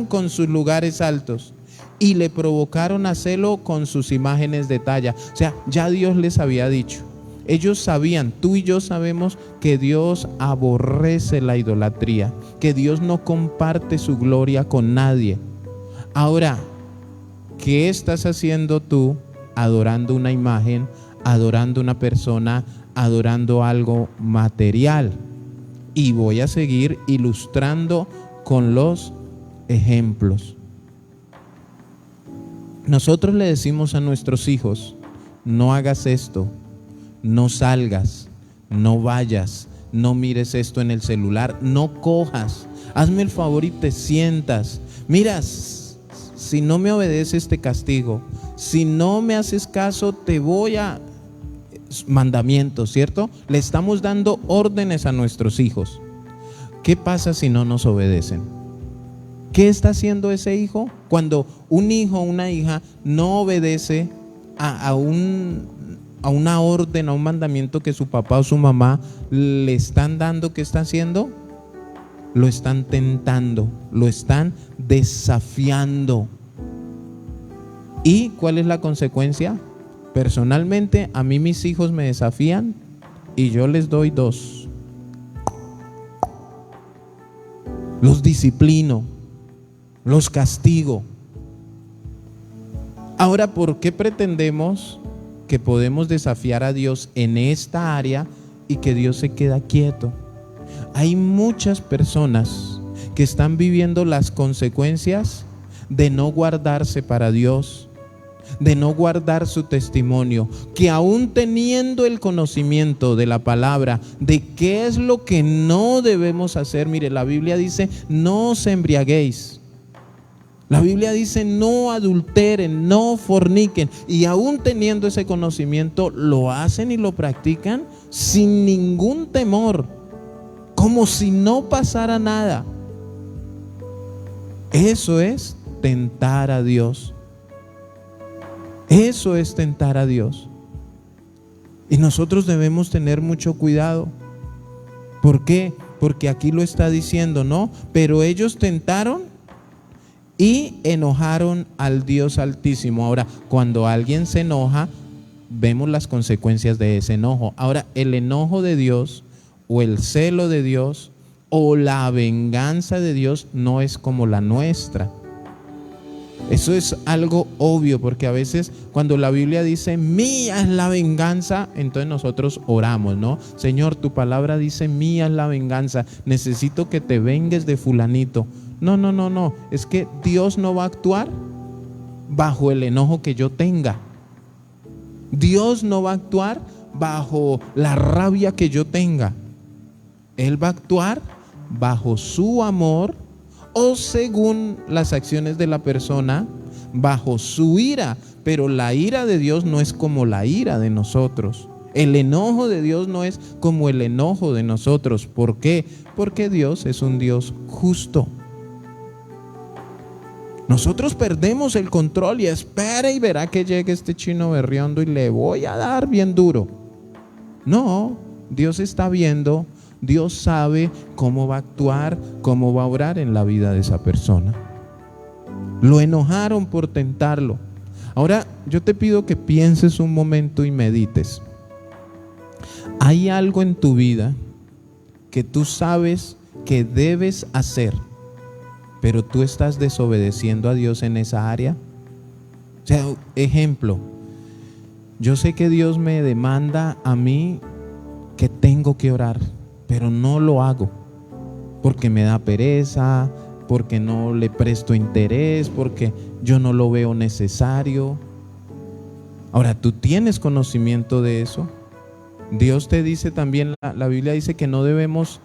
con sus lugares altos y le provocaron a celo con sus imágenes de talla. O sea, ya Dios les había dicho. Ellos sabían, tú y yo sabemos que Dios aborrece la idolatría, que Dios no comparte su gloria con nadie. Ahora, ¿qué estás haciendo tú adorando una imagen, adorando una persona, adorando algo material? Y voy a seguir ilustrando con los ejemplos. Nosotros le decimos a nuestros hijos: no hagas esto, no salgas, no vayas, no mires esto en el celular, no cojas, hazme el favor y te sientas. Mira, si no me obedeces te castigo, si no me haces caso te voy a... Mandamientos, ¿cierto? Le estamos dando órdenes a nuestros hijos. ¿Qué pasa si no nos obedecen? ¿Qué está haciendo ese hijo? Cuando un hijo o una hija no obedece a una orden, a un mandamiento que su papá o su mamá le están dando, ¿qué está haciendo? Lo están tentando, lo están desafiando. ¿Y cuál es la consecuencia? Personalmente, a mí mis hijos me desafían y yo les doy 2. Los disciplino, los castigo. Ahora, ¿por qué pretendemos que podemos desafiar a Dios en esta área y que Dios se queda quieto? Hay muchas personas que están viviendo las consecuencias de no guardarse para Dios, de no guardar su testimonio, que aún teniendo el conocimiento de la palabra, de qué es lo que no debemos hacer. Mire, la Biblia dice: no os embriaguéis. La Biblia dice: no adulteren, no forniquen. Y aún teniendo ese conocimiento, lo hacen y lo practican sin ningún temor, como si no pasara nada. Eso es tentar a Dios. Eso es tentar a Dios. Y nosotros debemos tener mucho cuidado. ¿Por qué? Porque aquí lo está diciendo, ¿no? Pero ellos tentaron y enojaron al Dios Altísimo. Ahora, cuando alguien se enoja, vemos las consecuencias de ese enojo. Ahora, el enojo de Dios o el celo de Dios o la venganza de Dios no es como la nuestra. Eso es algo obvio, porque a veces cuando la Biblia dice mía es la venganza, entonces nosotros oramos, ¿no? Señor, tu palabra dice mía es la venganza, necesito que te vengues de fulanito. No, es que Dios no va a actuar bajo el enojo que yo tenga. Dios no va a actuar bajo la rabia que yo tenga. Él va a actuar bajo su amor o según las acciones de la persona, bajo su ira. Pero la ira de Dios no es como la ira de nosotros. El enojo de Dios no es como el enojo de nosotros. ¿Por qué? Porque Dios es un Dios justo. Nosotros perdemos el control y espera y verá que llegue este chino berriondo y le voy a dar bien duro. No, Dios está viendo, Dios sabe cómo va a actuar, cómo va a obrar en la vida de esa persona. Lo enojaron por tentarlo. Ahora yo te pido que pienses un momento y medites. ¿Hay algo en tu vida que tú sabes que debes hacer, pero tú estás desobedeciendo a Dios en esa área? O sea, ejemplo, yo sé que Dios me demanda a mí que tengo que orar, pero no lo hago porque me da pereza, porque no le presto interés, porque yo no lo veo necesario. Ahora, ¿tú tienes conocimiento de eso? Dios te dice también, la Biblia dice que no debemos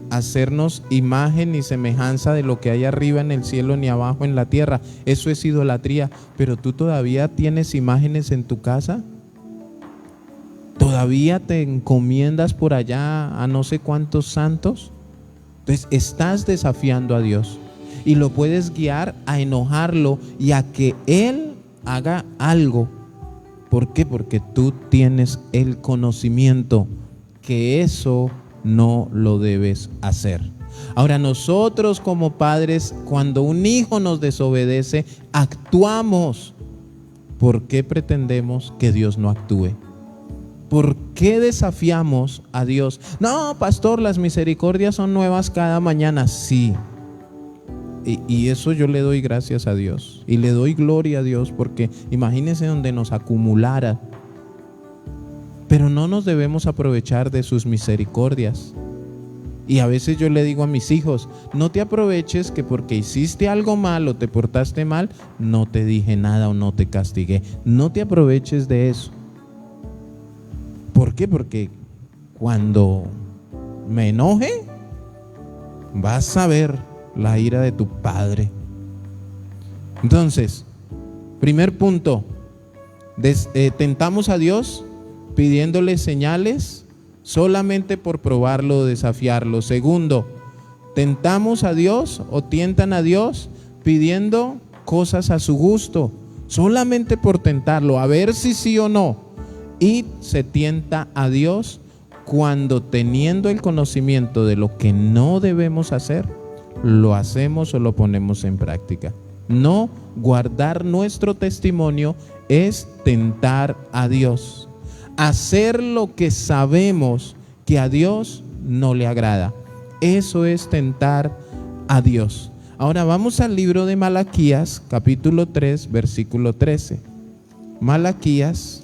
hacernos imagen ni semejanza de lo que hay arriba en el cielo ni abajo en la tierra. Eso es idolatría. Pero tú todavía tienes imágenes en tu casa. ¿Todavía te encomiendas por allá a no sé cuántos santos? Entonces estás desafiando a Dios y lo puedes guiar a enojarlo y a que Él haga algo. ¿Por qué? Porque tú tienes el conocimiento que eso no lo debes hacer. Ahora, nosotros como padres, cuando un hijo nos desobedece, actuamos. ¿Por qué pretendemos que Dios no actúe? ¿Por qué desafiamos a Dios? No, pastor, las misericordias son nuevas cada mañana. Sí. Y eso yo le doy gracias a Dios. Y le doy gloria a Dios, porque imagínense donde nos acumulara. Pero no nos debemos aprovechar de sus misericordias. Y a veces yo le digo a mis hijos, no te aproveches que porque hiciste algo mal o te portaste mal, no te dije nada o no te castigué. No te aproveches de eso. ¿Por qué? Porque cuando me enoje, vas a ver la ira de tu padre. Entonces, primer punto, tentamos a Dios pidiéndole señales solamente por probarlo o desafiarlo. Segundo, tentamos a Dios o tientan a Dios pidiendo cosas a su gusto, solamente por tentarlo, a ver si sí o no. Y se tienta a Dios cuando, teniendo el conocimiento de lo que no debemos hacer, lo hacemos o lo ponemos en práctica. No guardar nuestro testimonio es tentar a Dios. Hacer lo que sabemos que a Dios no le agrada. Eso es tentar a Dios. Ahora vamos al libro de Malaquías, capítulo 3, versículo 13. Malaquías,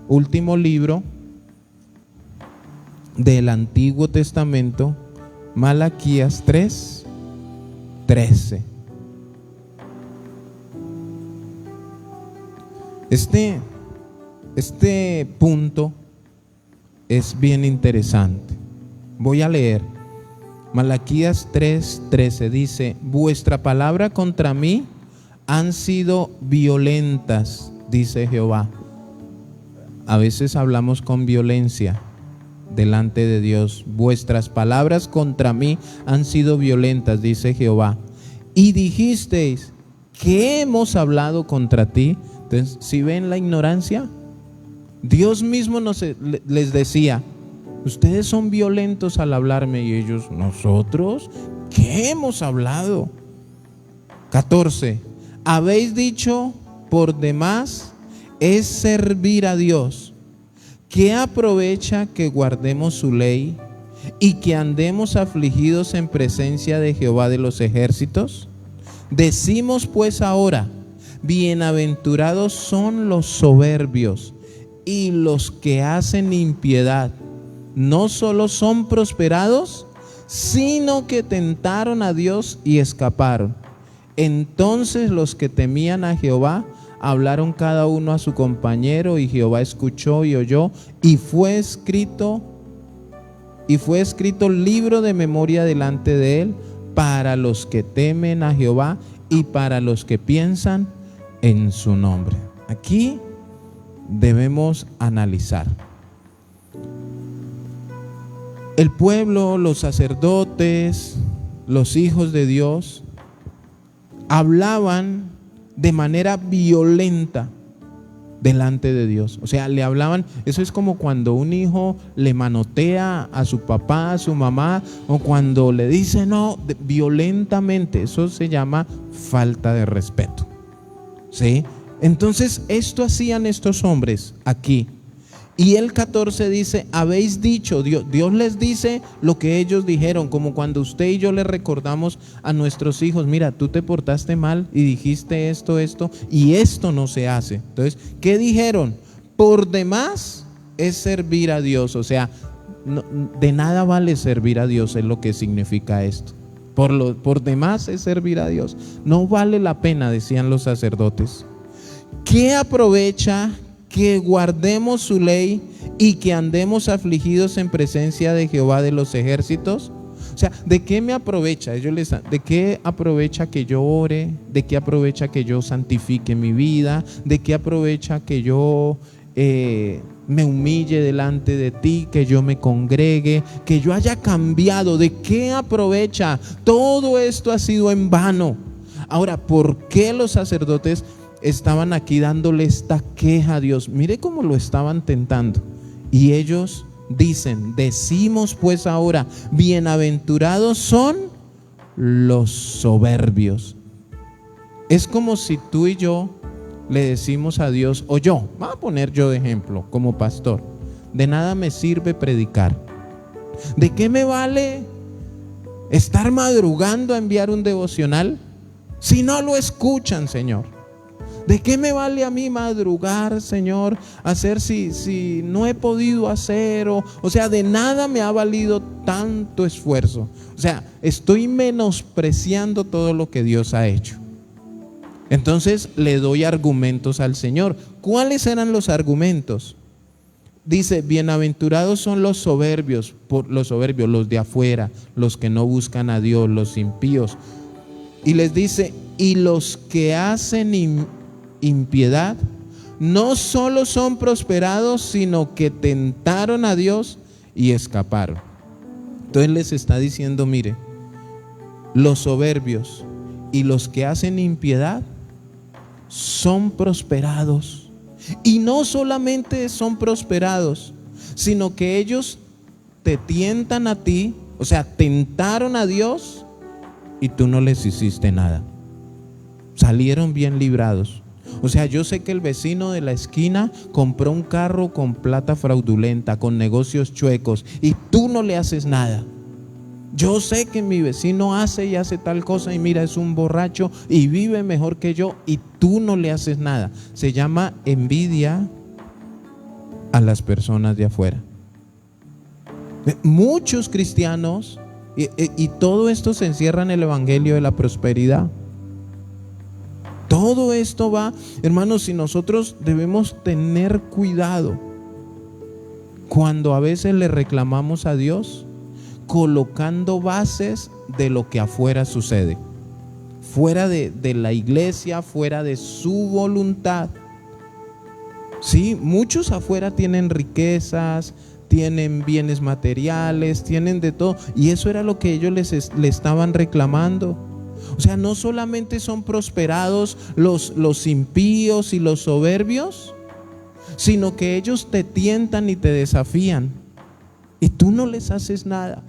último libro del Antiguo Testamento. Malaquías 3, 13. Este punto es bien interesante. Voy a leer. Malaquías 3:13 dice: vuestra palabra contra mí han sido violentas, dice Jehová. A veces hablamos con violencia delante de Dios. Vuestras palabras contra mí han sido violentas, dice Jehová. y dijisteis, ¿qué hemos hablado contra ti? Entonces, ¿si ven la ignorancia? Dios mismo les decía, ustedes son violentos al hablarme, y ellos, ¿nosotros? ¿Qué hemos hablado? 14. Habéis dicho, por demás es servir a Dios. ¿Qué aprovecha que guardemos su ley y que andemos afligidos en presencia de Jehová de los ejércitos? Decimos pues ahora, bienaventurados son los soberbios y los que hacen impiedad. No solo son prosperados, sino que tentaron a Dios y escaparon. Entonces los que temían a Jehová hablaron cada uno a su compañero, y Jehová escuchó y oyó, y fue escrito libro de memoria delante de él para los que temen a Jehová y para los que piensan en su nombre. Aquí debemos analizar. El pueblo, los sacerdotes, los hijos de Dios hablaban de manera violenta delante de Dios. O sea, le hablaban, eso es como cuando un hijo le manotea a su papá, a su mamá, o cuando le dice no, violentamente. Eso se llama falta de respeto. ¿Sí? Entonces, esto hacían estos hombres aquí. Y el 14 dice, habéis dicho, Dios les dice lo que ellos dijeron, como cuando usted y yo le recordamos a nuestros hijos, mira, tú te portaste mal y dijiste esto, y esto no se hace. Entonces, ¿qué dijeron? Por demás es servir a Dios. O sea, de nada vale servir a Dios, es lo que significa esto. Por demás es servir a Dios. No vale la pena, decían los sacerdotes. ¿Qué aprovecha que guardemos su ley y que andemos afligidos en presencia de Jehová de los ejércitos? O sea, ¿de qué me aprovecha? ¿De qué aprovecha que yo ore? ¿De qué aprovecha que yo santifique mi vida? ¿De qué aprovecha que yo me humille delante de ti, que yo me congregue, que yo haya cambiado? ¿De qué aprovecha? Todo esto ha sido en vano. Ahora, ¿por qué los sacerdotes estaban aquí dándole esta queja a Dios? Mire cómo lo estaban tentando. Y ellos dicen, decimos pues ahora, bienaventurados son los soberbios. Es como si tú y yo le decimos a Dios, o yo, voy a poner yo de ejemplo como pastor, de nada me sirve predicar. ¿De qué me vale estar madrugando a enviar un devocional si no lo escuchan, Señor? ¿De qué me vale a mí madrugar, Señor, hacer si no he podido hacer? O sea, de nada me ha valido tanto esfuerzo. O sea, estoy menospreciando todo lo que Dios ha hecho. Entonces le doy argumentos al Señor. ¿Cuáles eran los argumentos? Dice, bienaventurados son los soberbios, los de afuera, los que no buscan a Dios, los impíos. Y les dice, y los que hacen impiedad no solo son prosperados, sino que tentaron a Dios y escaparon. Entonces les está diciendo, mire, los soberbios y los que hacen impiedad son prosperados. Y no solamente son prosperados, sino que ellos te tientan a ti, o sea, tentaron a Dios y tú no les hiciste nada. Salieron bien librados. O sea, yo sé que el vecino de la esquina compró un carro con plata fraudulenta, con negocios chuecos, y tú no le haces nada. Yo sé que mi vecino hace y hace tal cosa, y mira, es un borracho y vive mejor que yo, y tú no le haces nada. Se llama envidia a las personas de afuera. Muchos cristianos, y todo esto se encierra en el evangelio de la prosperidad. Todo esto va, hermanos, y nosotros debemos tener cuidado cuando a veces le reclamamos a Dios, colocando bases de lo que afuera sucede, fuera de la iglesia, fuera de su voluntad. Sí, muchos afuera tienen riquezas, tienen bienes materiales, tienen de todo, y eso era lo que ellos le estaban reclamando. O sea, no solamente son prosperados los impíos y los soberbios, sino que ellos te tientan y te desafían y tú no les haces nada.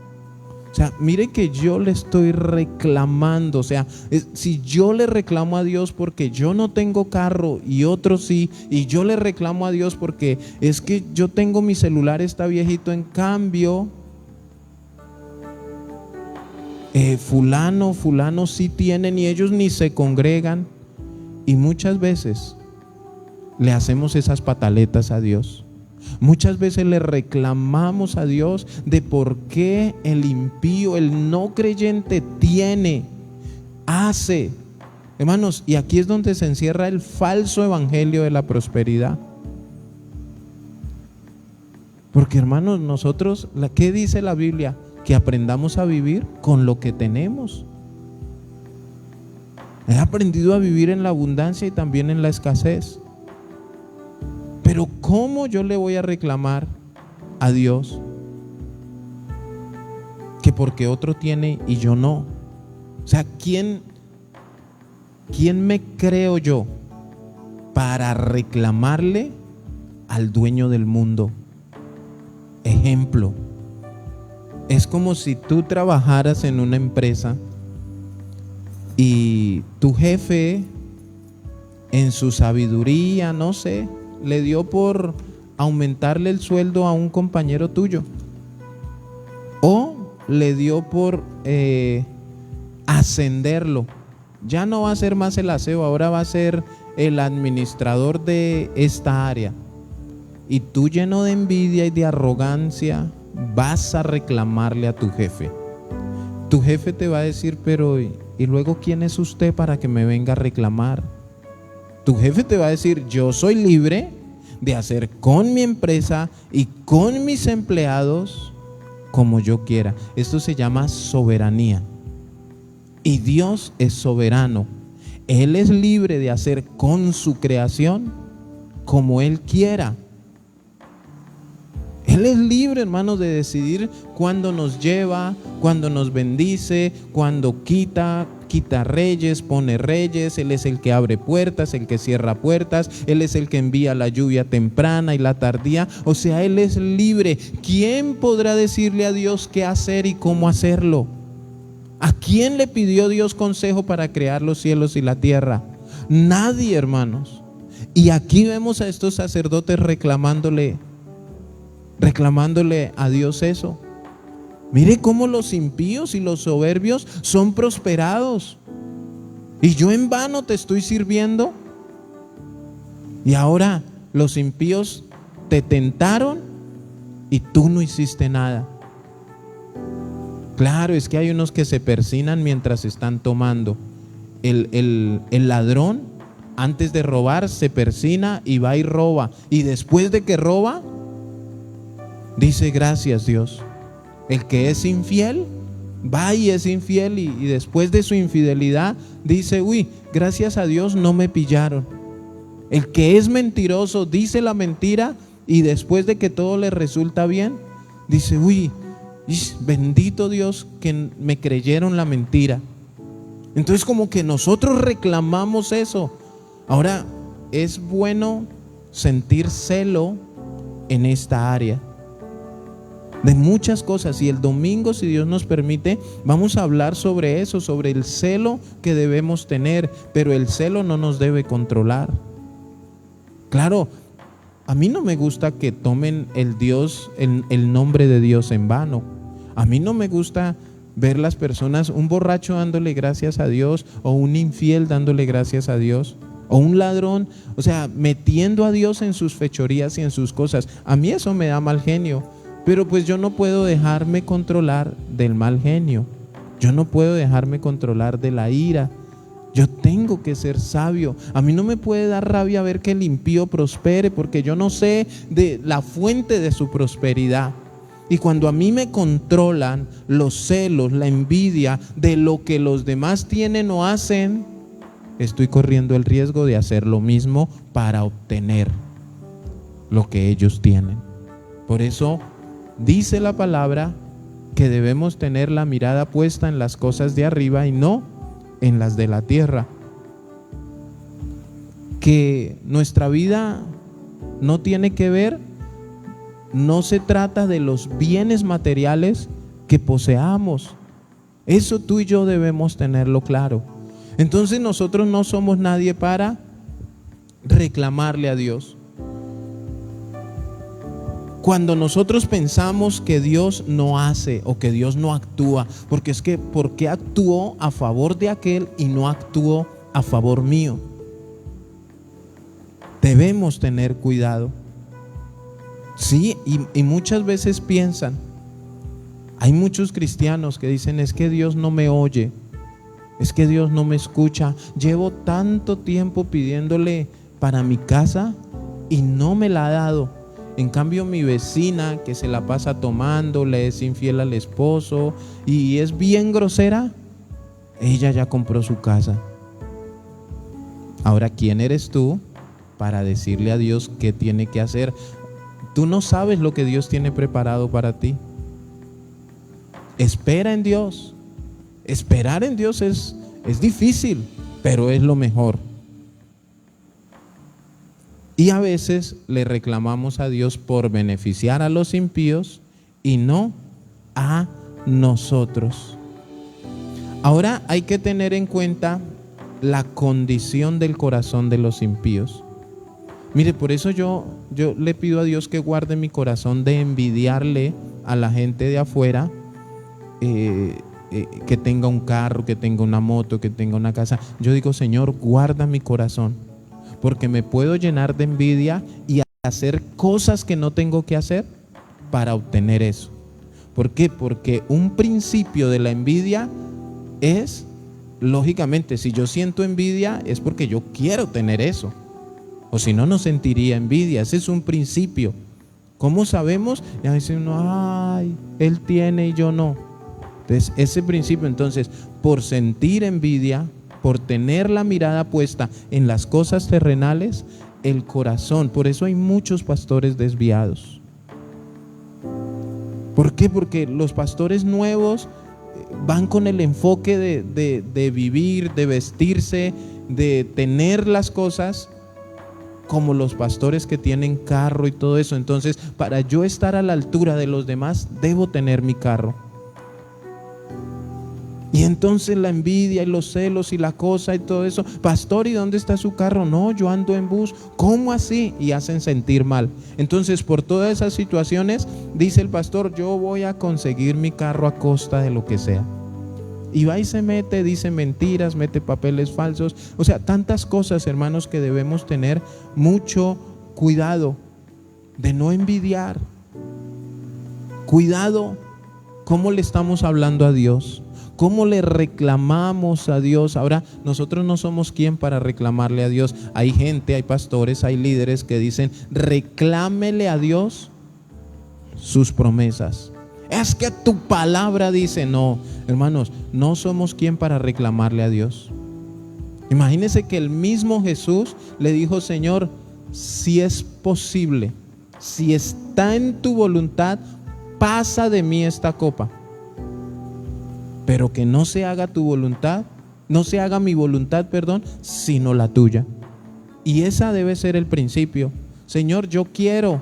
O sea, mire que yo le estoy reclamando. O sea, si yo le reclamo a Dios porque yo no tengo carro y otros sí, y yo le reclamo a Dios porque es que yo tengo mi celular, está viejito, en cambio fulano sí tienen y ellos ni se congregan. Y muchas veces le hacemos esas pataletas a Dios. Muchas veces le reclamamos a Dios de por qué el impío, el no creyente tiene, hace. Hermanos, y aquí es donde se encierra el falso evangelio de la prosperidad. Porque hermanos, nosotros, ¿qué dice la Biblia? Que aprendamos a vivir con lo que tenemos. He aprendido a vivir en la abundancia y también en la escasez. Pero ¿cómo yo le voy a reclamar a Dios que porque otro tiene y yo no? O sea, ¿quién me creo yo para reclamarle al dueño del mundo? Ejemplo, es como si tú trabajaras en una empresa y tu jefe, en su sabiduría, no sé, le dio por aumentarle el sueldo a un compañero tuyo, o le dio por ascenderlo. Ya no va a ser más el aseo, ahora va a ser el administrador de esta área. Y tú, lleno de envidia y de arrogancia, vas a reclamarle a tu jefe. Tu jefe te va a decir, pero ¿y luego quién es usted para que me venga a reclamar? Tu jefe te va a decir, yo soy libre de hacer con mi empresa y con mis empleados como yo quiera. Esto se llama soberanía. Y Dios es soberano. Él es libre de hacer con su creación como Él quiera. Él es libre, hermanos, de decidir cuándo nos lleva, cuándo nos bendice, cuándo quita reyes, pone reyes. Él es el que abre puertas, el que cierra puertas. Él es el que envía la lluvia temprana y la tardía. O sea, Él es libre. ¿Quién podrá decirle a Dios qué hacer y cómo hacerlo? ¿A quién le pidió Dios consejo para crear los cielos y la tierra? Nadie, hermanos. Y aquí vemos a estos sacerdotes reclamándole a Dios eso. Mire cómo los impíos y los soberbios son prosperados. Y yo en vano te estoy sirviendo. Y ahora los impíos te tentaron y tú no hiciste nada. Claro, es que hay unos que se persignan mientras están tomando. El ladrón, antes de robar, se persina y va y roba. Y después de que roba, dice gracias Dios. El que es infiel, va y es infiel y después de su infidelidad dice, uy, gracias a Dios no me pillaron. El que es mentiroso dice la mentira y después de que todo le resulta bien, dice, uy, bendito Dios que me creyeron la mentira. Entonces como que nosotros reclamamos eso. Ahora, es bueno sentir celo en esta área de muchas cosas, y el domingo, si Dios nos permite, vamos a hablar sobre eso, sobre el celo que debemos tener, pero el celo no nos debe controlar. Claro, a mí no me gusta que tomen el nombre de Dios en vano. A mí no me gusta ver las personas, un borracho dándole gracias a Dios, o un infiel dándole gracias a Dios, o un ladrón, o sea, metiendo a Dios en sus fechorías y en sus cosas. A mí eso me da mal genio. Pero pues yo no puedo dejarme controlar del mal genio. Yo no puedo dejarme controlar de la ira. Yo tengo que ser sabio. A mí no me puede dar rabia ver que el impío prospere, porque yo no sé de la fuente de su prosperidad. Y cuando a mí me controlan los celos, la envidia de lo que los demás tienen o hacen, estoy corriendo el riesgo de hacer lo mismo para obtener lo que ellos tienen. Por eso dice la palabra que debemos tener la mirada puesta en las cosas de arriba y no en las de la tierra. Que nuestra vida no tiene que ver, no se trata de los bienes materiales que poseamos. Eso tú y yo debemos tenerlo claro. Entonces nosotros no somos nadie para reclamarle a Dios. Cuando nosotros pensamos que Dios no hace o que Dios no actúa, porque es que ¿por qué actuó a favor de aquel y no actuó a favor mío? Debemos tener cuidado. Sí, y muchas veces piensan, hay muchos cristianos que dicen, es que Dios no me oye, es que Dios no me escucha. Llevo tanto tiempo pidiéndole para mi casa y no me la ha dado. En cambio, mi vecina que se la pasa tomando, le es infiel al esposo y es bien grosera, ella ya compró su casa. Ahora, ¿quién eres tú para decirle a Dios qué tiene que hacer? Tú no sabes lo que Dios tiene preparado para ti. Espera en Dios. Esperar en Dios es difícil, pero es lo mejor. Y a veces le reclamamos a Dios por beneficiar a los impíos y no a nosotros. Ahora hay que tener en cuenta la condición del corazón de los impíos. Mire, por eso yo le pido a Dios que guarde mi corazón de envidiarle a la gente de afuera, que tenga un carro, que tenga una moto, que tenga una casa. Yo digo, Señor, guarda mi corazón, porque me puedo llenar de envidia y hacer cosas que no tengo que hacer para obtener eso. ¿Por qué? Porque un principio de la envidia es, lógicamente, si yo siento envidia es porque yo quiero tener eso, o si no, no sentiría envidia. Ese es un principio. ¿Cómo sabemos? Ya dice uno, ay, él tiene y yo no. Entonces, ese principio, entonces, por sentir envidia, por tener la mirada puesta en las cosas terrenales, el corazón, por eso hay muchos pastores desviados. ¿Por qué? Porque los pastores nuevos van con el enfoque de vivir, de vestirse, de tener las cosas como los pastores que tienen carro y todo eso. Entonces, para yo estar a la altura de los demás, debo tener mi carro. Y entonces la envidia y los celos y la cosa y todo eso. Pastor, ¿y dónde está su carro? No, yo ando en bus. ¿Cómo así? Y hacen sentir mal. Entonces, por todas esas situaciones, dice el pastor, yo voy a conseguir mi carro a costa de lo que sea. Y va y se mete, dice mentiras, mete papeles falsos. O sea, tantas cosas, hermanos, que debemos tener mucho cuidado de no envidiar. Cuidado cómo le estamos hablando a Dios, cómo le reclamamos a Dios. Ahora, nosotros no somos quien para reclamarle a Dios. Hay gente, hay pastores, hay líderes que dicen, reclámele a Dios sus promesas. Es que tu palabra dice. No, hermanos, no somos quien para reclamarle a Dios. Imagínense que el mismo Jesús le dijo, Señor, si es posible, si está en tu voluntad, pasa de mí esta copa, pero que no se haga tu voluntad, no se haga mi voluntad, sino la tuya. Y esa debe ser el principio. Señor, yo quiero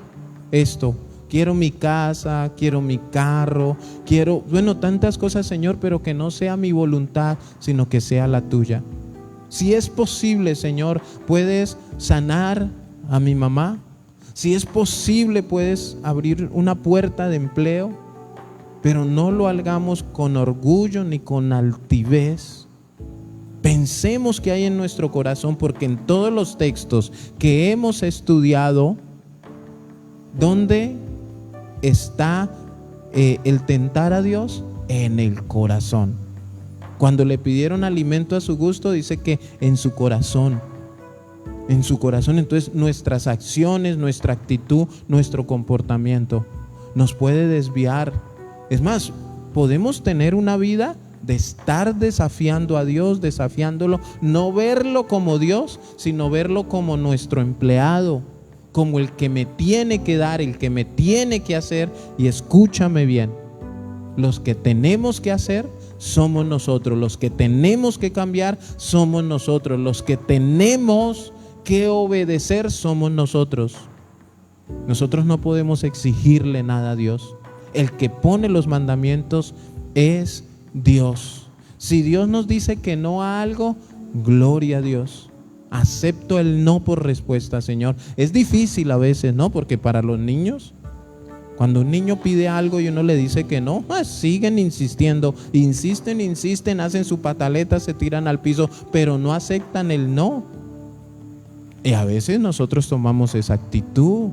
esto. Quiero mi casa, quiero mi carro, quiero, tantas cosas, Señor, pero que no sea mi voluntad, sino que sea la tuya. Si es posible, Señor, puedes sanar a mi mamá. Si es posible, puedes abrir una puerta de empleo, pero no lo hagamos con orgullo ni con altivez. Pensemos qué hay en nuestro corazón, porque en todos los textos que hemos estudiado, ¿dónde está el tentar a Dios? En el corazón. Cuando le pidieron alimento a su gusto, dice que en su corazón. En su corazón. Entonces nuestras acciones, nuestra actitud, nuestro comportamiento nos puede desviar. Es más, podemos tener una vida de estar desafiando a Dios, desafiándolo, no verlo como Dios, sino verlo como nuestro empleado, como el que me tiene que dar, el que me tiene que hacer. Y escúchame bien, los que tenemos que hacer somos nosotros. Los que tenemos que cambiar somos nosotros. Los que tenemos que obedecer somos nosotros. Nosotros no podemos exigirle nada a Dios. El que pone los mandamientos es Dios. Si Dios nos dice que no a algo, gloria a Dios. Acepto el no por respuesta, Señor. Es difícil a veces, ¿no? Porque para los niños, cuando un niño pide algo y uno le dice que no, siguen insistiendo, insisten, hacen su pataleta, se tiran al piso, pero no aceptan el no. Y a veces nosotros tomamos esa actitud.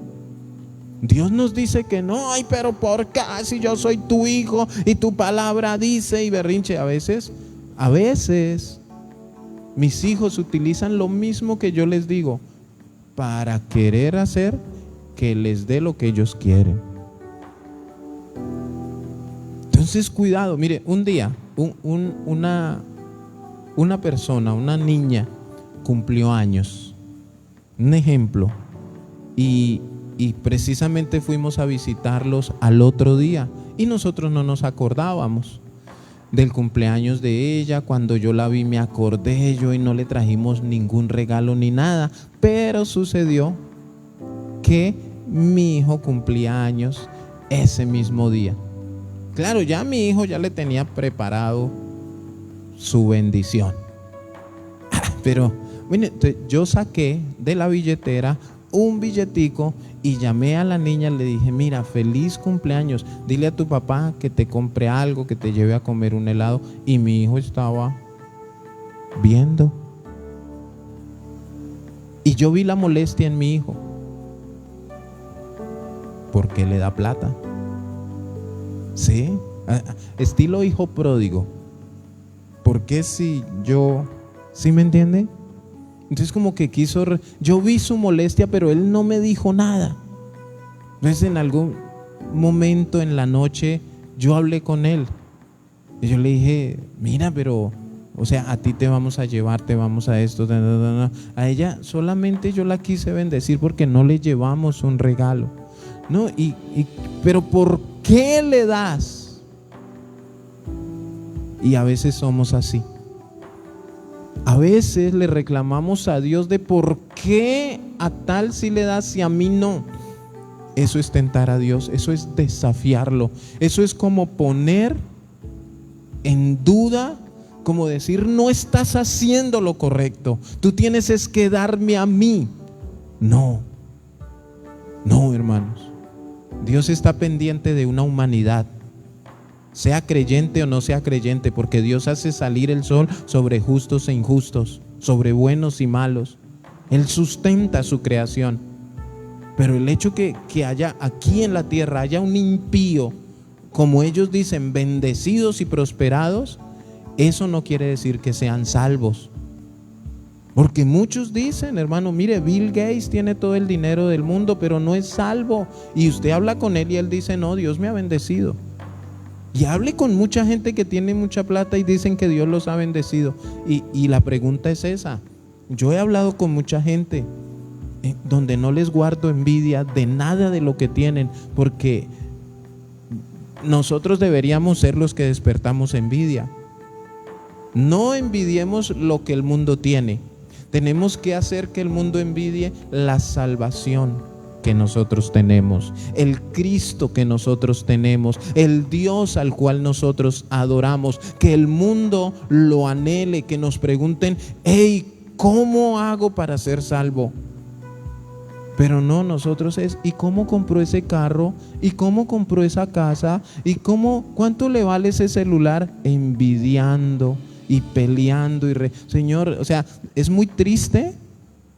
Dios nos dice que no, ay, pero ¿por qué? Si yo soy tu hijo y tu palabra dice, y berrinche. A veces mis hijos utilizan lo mismo que yo les digo para querer hacer que les dé lo que ellos quieren. Entonces cuidado. Mire, un día una persona, una niña cumplió años, un ejemplo, y precisamente fuimos a visitarlos al otro día y nosotros no nos acordábamos del cumpleaños de ella. Cuando yo la vi me acordé yo y no le trajimos ningún regalo ni nada, pero sucedió que mi hijo cumplía años ese mismo día. Claro, ya mi hijo ya le tenía preparado su bendición, pero bueno, yo saqué de la billetera un billetico y llamé a la niña, le dije, mira, feliz cumpleaños, dile a tu papá que te compre algo, que te lleve a comer un helado. Y mi hijo estaba viendo, y yo vi la molestia en mi hijo, porque le da plata, ¿sí? Estilo hijo pródigo. Porque si yo, ¿sí me entiende? Entonces como que yo vi su molestia, pero él no me dijo nada. Entonces en algún momento en la noche yo hablé con él y yo le dije, mira, pero, o sea, a ti te vamos a llevar, te vamos a esto, a ella solamente yo la quise bendecir porque no le llevamos un regalo, ¿no? Pero ¿por qué le das? Y a veces somos así. A veces le reclamamos a Dios de por qué a tal sí le das y a mí no. Eso es tentar a Dios, eso es desafiarlo, eso es como poner en duda, como decir, no estás haciendo lo correcto, tú tienes es que darme a mí. No, hermanos, Dios está pendiente de una humanidad, sea creyente o no sea creyente, porque Dios hace salir el sol sobre justos e injustos, sobre buenos y malos. Él sustenta su creación. Pero el hecho que haya aquí en la tierra, haya un impío, como ellos dicen, bendecidos y prosperados, eso no quiere decir que sean salvos. Porque muchos dicen, hermano, mire, Bill Gates tiene todo el dinero del mundo, pero no es salvo. Y usted habla con él y él dice, no, Dios me ha bendecido. Y hable con mucha gente que tiene mucha plata y dicen que Dios los ha bendecido. Y la pregunta es esa. Yo he hablado con mucha gente donde no les guardo envidia de nada de lo que tienen, porque nosotros deberíamos ser los que despertamos envidia. No envidiemos lo que el mundo tiene. Tenemos que hacer que el mundo envidie la salvación que nosotros tenemos, el Cristo que nosotros tenemos, el Dios al cual nosotros adoramos, que el mundo lo anhele, que nos pregunten, hey, ¿cómo hago para ser salvo? Pero no, nosotros es, ¿y cómo compró ese carro? ¿Y cómo compró esa casa? ¿Y cuánto le vale ese celular? Envidiando y peleando Señor, o sea, es muy triste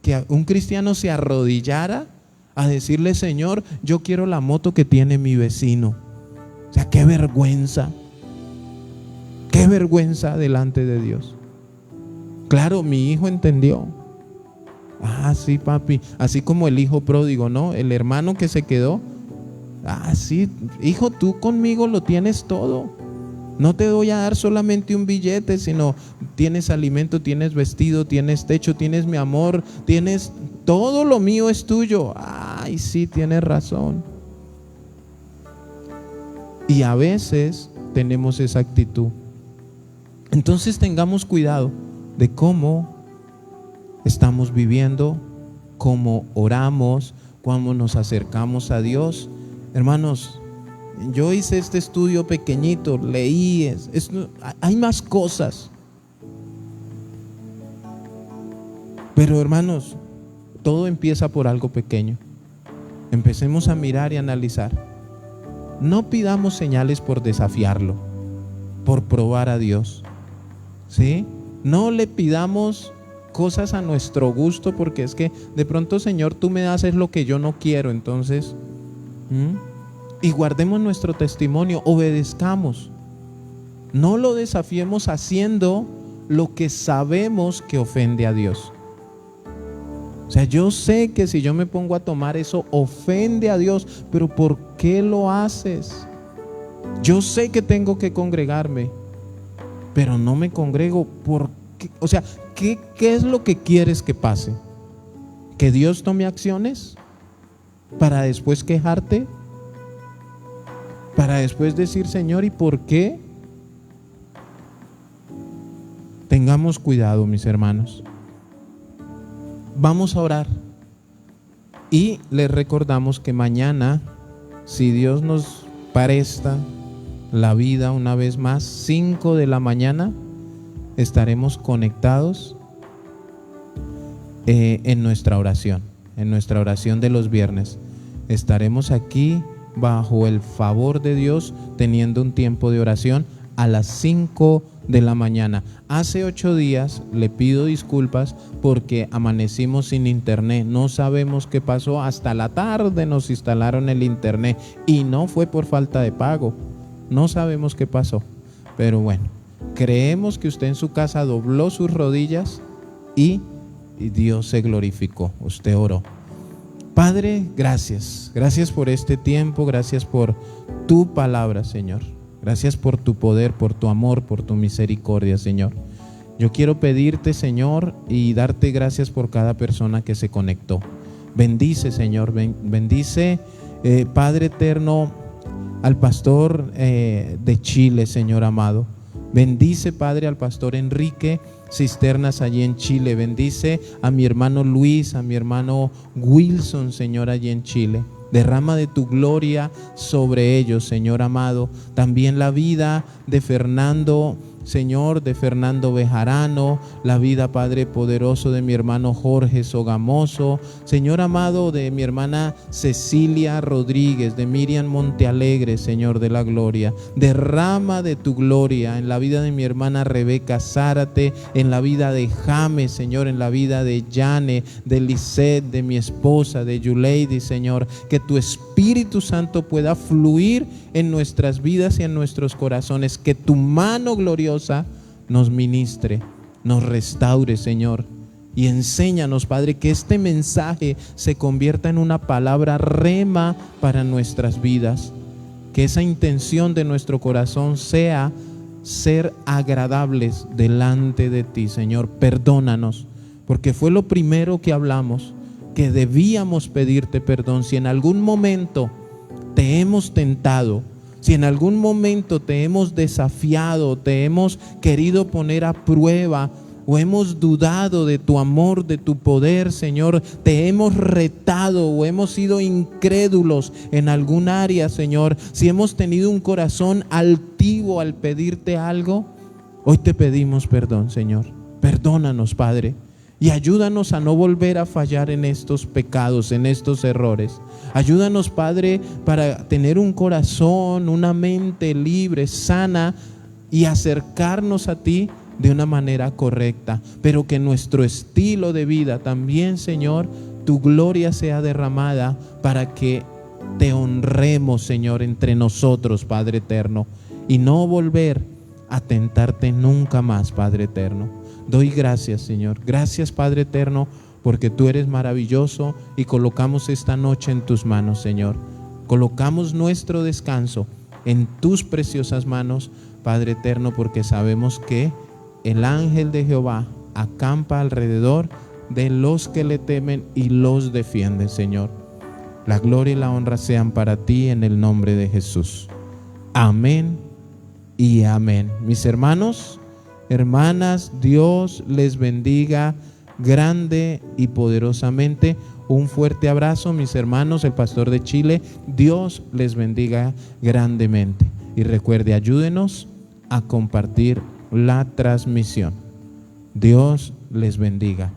que un cristiano se arrodillara a decirle, Señor, yo quiero la moto que tiene mi vecino. O sea, qué vergüenza delante de Dios. Claro, mi hijo entendió. Ah, sí, papi, así como el hijo pródigo, ¿no? El hermano que se quedó. Ah, sí, hijo, tú conmigo lo tienes todo. No te voy a dar solamente un billete, sino tienes alimento, tienes vestido, tienes techo, tienes mi amor, tienes todo, lo mío es tuyo. Ay, sí, tienes razón. Y a veces tenemos esa actitud. Entonces tengamos cuidado de cómo estamos viviendo, cómo oramos, cómo nos acercamos a Dios. Hermanos, yo hice este estudio pequeñito, leí, hay más cosas. Pero hermanos, todo empieza por algo pequeño. Empecemos a mirar y analizar. No pidamos señales por desafiarlo, por probar a Dios, ¿sí? No le pidamos cosas a nuestro gusto, porque es que de pronto, Señor, tú me das es lo que yo no quiero. Entonces, y guardemos nuestro testimonio, obedezcamos. No lo desafiemos haciendo lo que sabemos que ofende a Dios. O sea, yo sé que si yo me pongo a tomar eso ofende a Dios, pero ¿por qué lo haces? Yo sé que tengo que congregarme, pero no me congrego. ¿Por qué? O sea, ¿qué es lo que quieres que pase? ¿Que Dios tome acciones para después quejarte? Para después decir, Señor, ¿y por qué? Tengamos cuidado, mis hermanos. Vamos a orar y les recordamos que mañana, si Dios nos presta la vida una vez más, 5 de la mañana, estaremos conectados en nuestra oración de los viernes. Estaremos aquí bajo el favor de Dios, teniendo un tiempo de oración a las 5 de la mañana. Hace 8 días le pido disculpas porque amanecimos sin internet. No sabemos qué pasó. Hasta la tarde nos instalaron el internet y no fue por falta de pago. No sabemos qué pasó. Pero bueno, creemos que usted en su casa dobló sus rodillas y Dios se glorificó. Usted oró. Padre, gracias. Gracias por este tiempo. Gracias por tu palabra, Señor. Gracias por tu poder, por tu amor, por tu misericordia, Señor. Yo quiero pedirte, Señor, y darte gracias por cada persona que se conectó. Bendice, Señor, bendice, Padre eterno, al pastor de Chile, Señor amado. Bendice, Padre, al pastor Enrique Cisternas allí en Chile. Bendice a mi hermano Luis, a mi hermano Wilson, Señor, allí en Chile. Derrama de tu gloria sobre ellos, Señor amado. También la vida de Fernando, Señor, de Fernando Bejarano, la vida, Padre poderoso, de mi hermano Jorge Sogamoso, Señor amado, de mi hermana Cecilia Rodríguez, de Miriam Montealegre, Señor de la gloria. Derrama de tu gloria en la vida de mi hermana Rebeca Zárate, en la vida de James, Señor, en la vida de Yane, de Lisette, de mi esposa, de Yuleidi, Señor. Que tu Espíritu Santo pueda fluir en nuestras vidas y en nuestros corazones. Que tu mano gloriosa nos ministre, nos restaure, Señor. Y enséñanos, Padre, que este mensaje se convierta en una palabra rema para nuestras vidas. Que esa intención de nuestro corazón sea ser agradables delante de ti, Señor. Perdónanos, porque fue lo primero que hablamos, que debíamos pedirte perdón. Si en algún momento te hemos tentado, si en algún momento te hemos desafiado, te hemos querido poner a prueba o hemos dudado de tu amor, de tu poder, Señor, te hemos retado o hemos sido incrédulos en algún área, Señor, si hemos tenido un corazón altivo al pedirte algo, hoy te pedimos perdón, Señor. Perdónanos, Padre. Y ayúdanos a no volver a fallar en estos pecados, en estos errores. Ayúdanos, Padre, para tener un corazón, una mente libre, sana y acercarnos a ti de una manera correcta. Pero que nuestro estilo de vida también, Señor, tu gloria sea derramada para que te honremos, Señor, entre nosotros, Padre eterno. Y no volver a tentarte nunca más, Padre eterno. Doy gracias, Señor. Gracias, Padre eterno, porque tú eres maravilloso y colocamos esta noche en tus manos, Señor. Colocamos nuestro descanso en tus preciosas manos, Padre eterno, porque sabemos que el ángel de Jehová acampa alrededor de los que le temen y los defiende, Señor. La gloria y la honra sean para ti en el nombre de Jesús. Amén y amén. Mis hermanos, Hermanas, Dios les bendiga grande y poderosamente. Un fuerte abrazo, mis hermanos, el pastor de Chile. Dios les bendiga grandemente. Y recuerde, ayúdenos a compartir la transmisión. Dios les bendiga.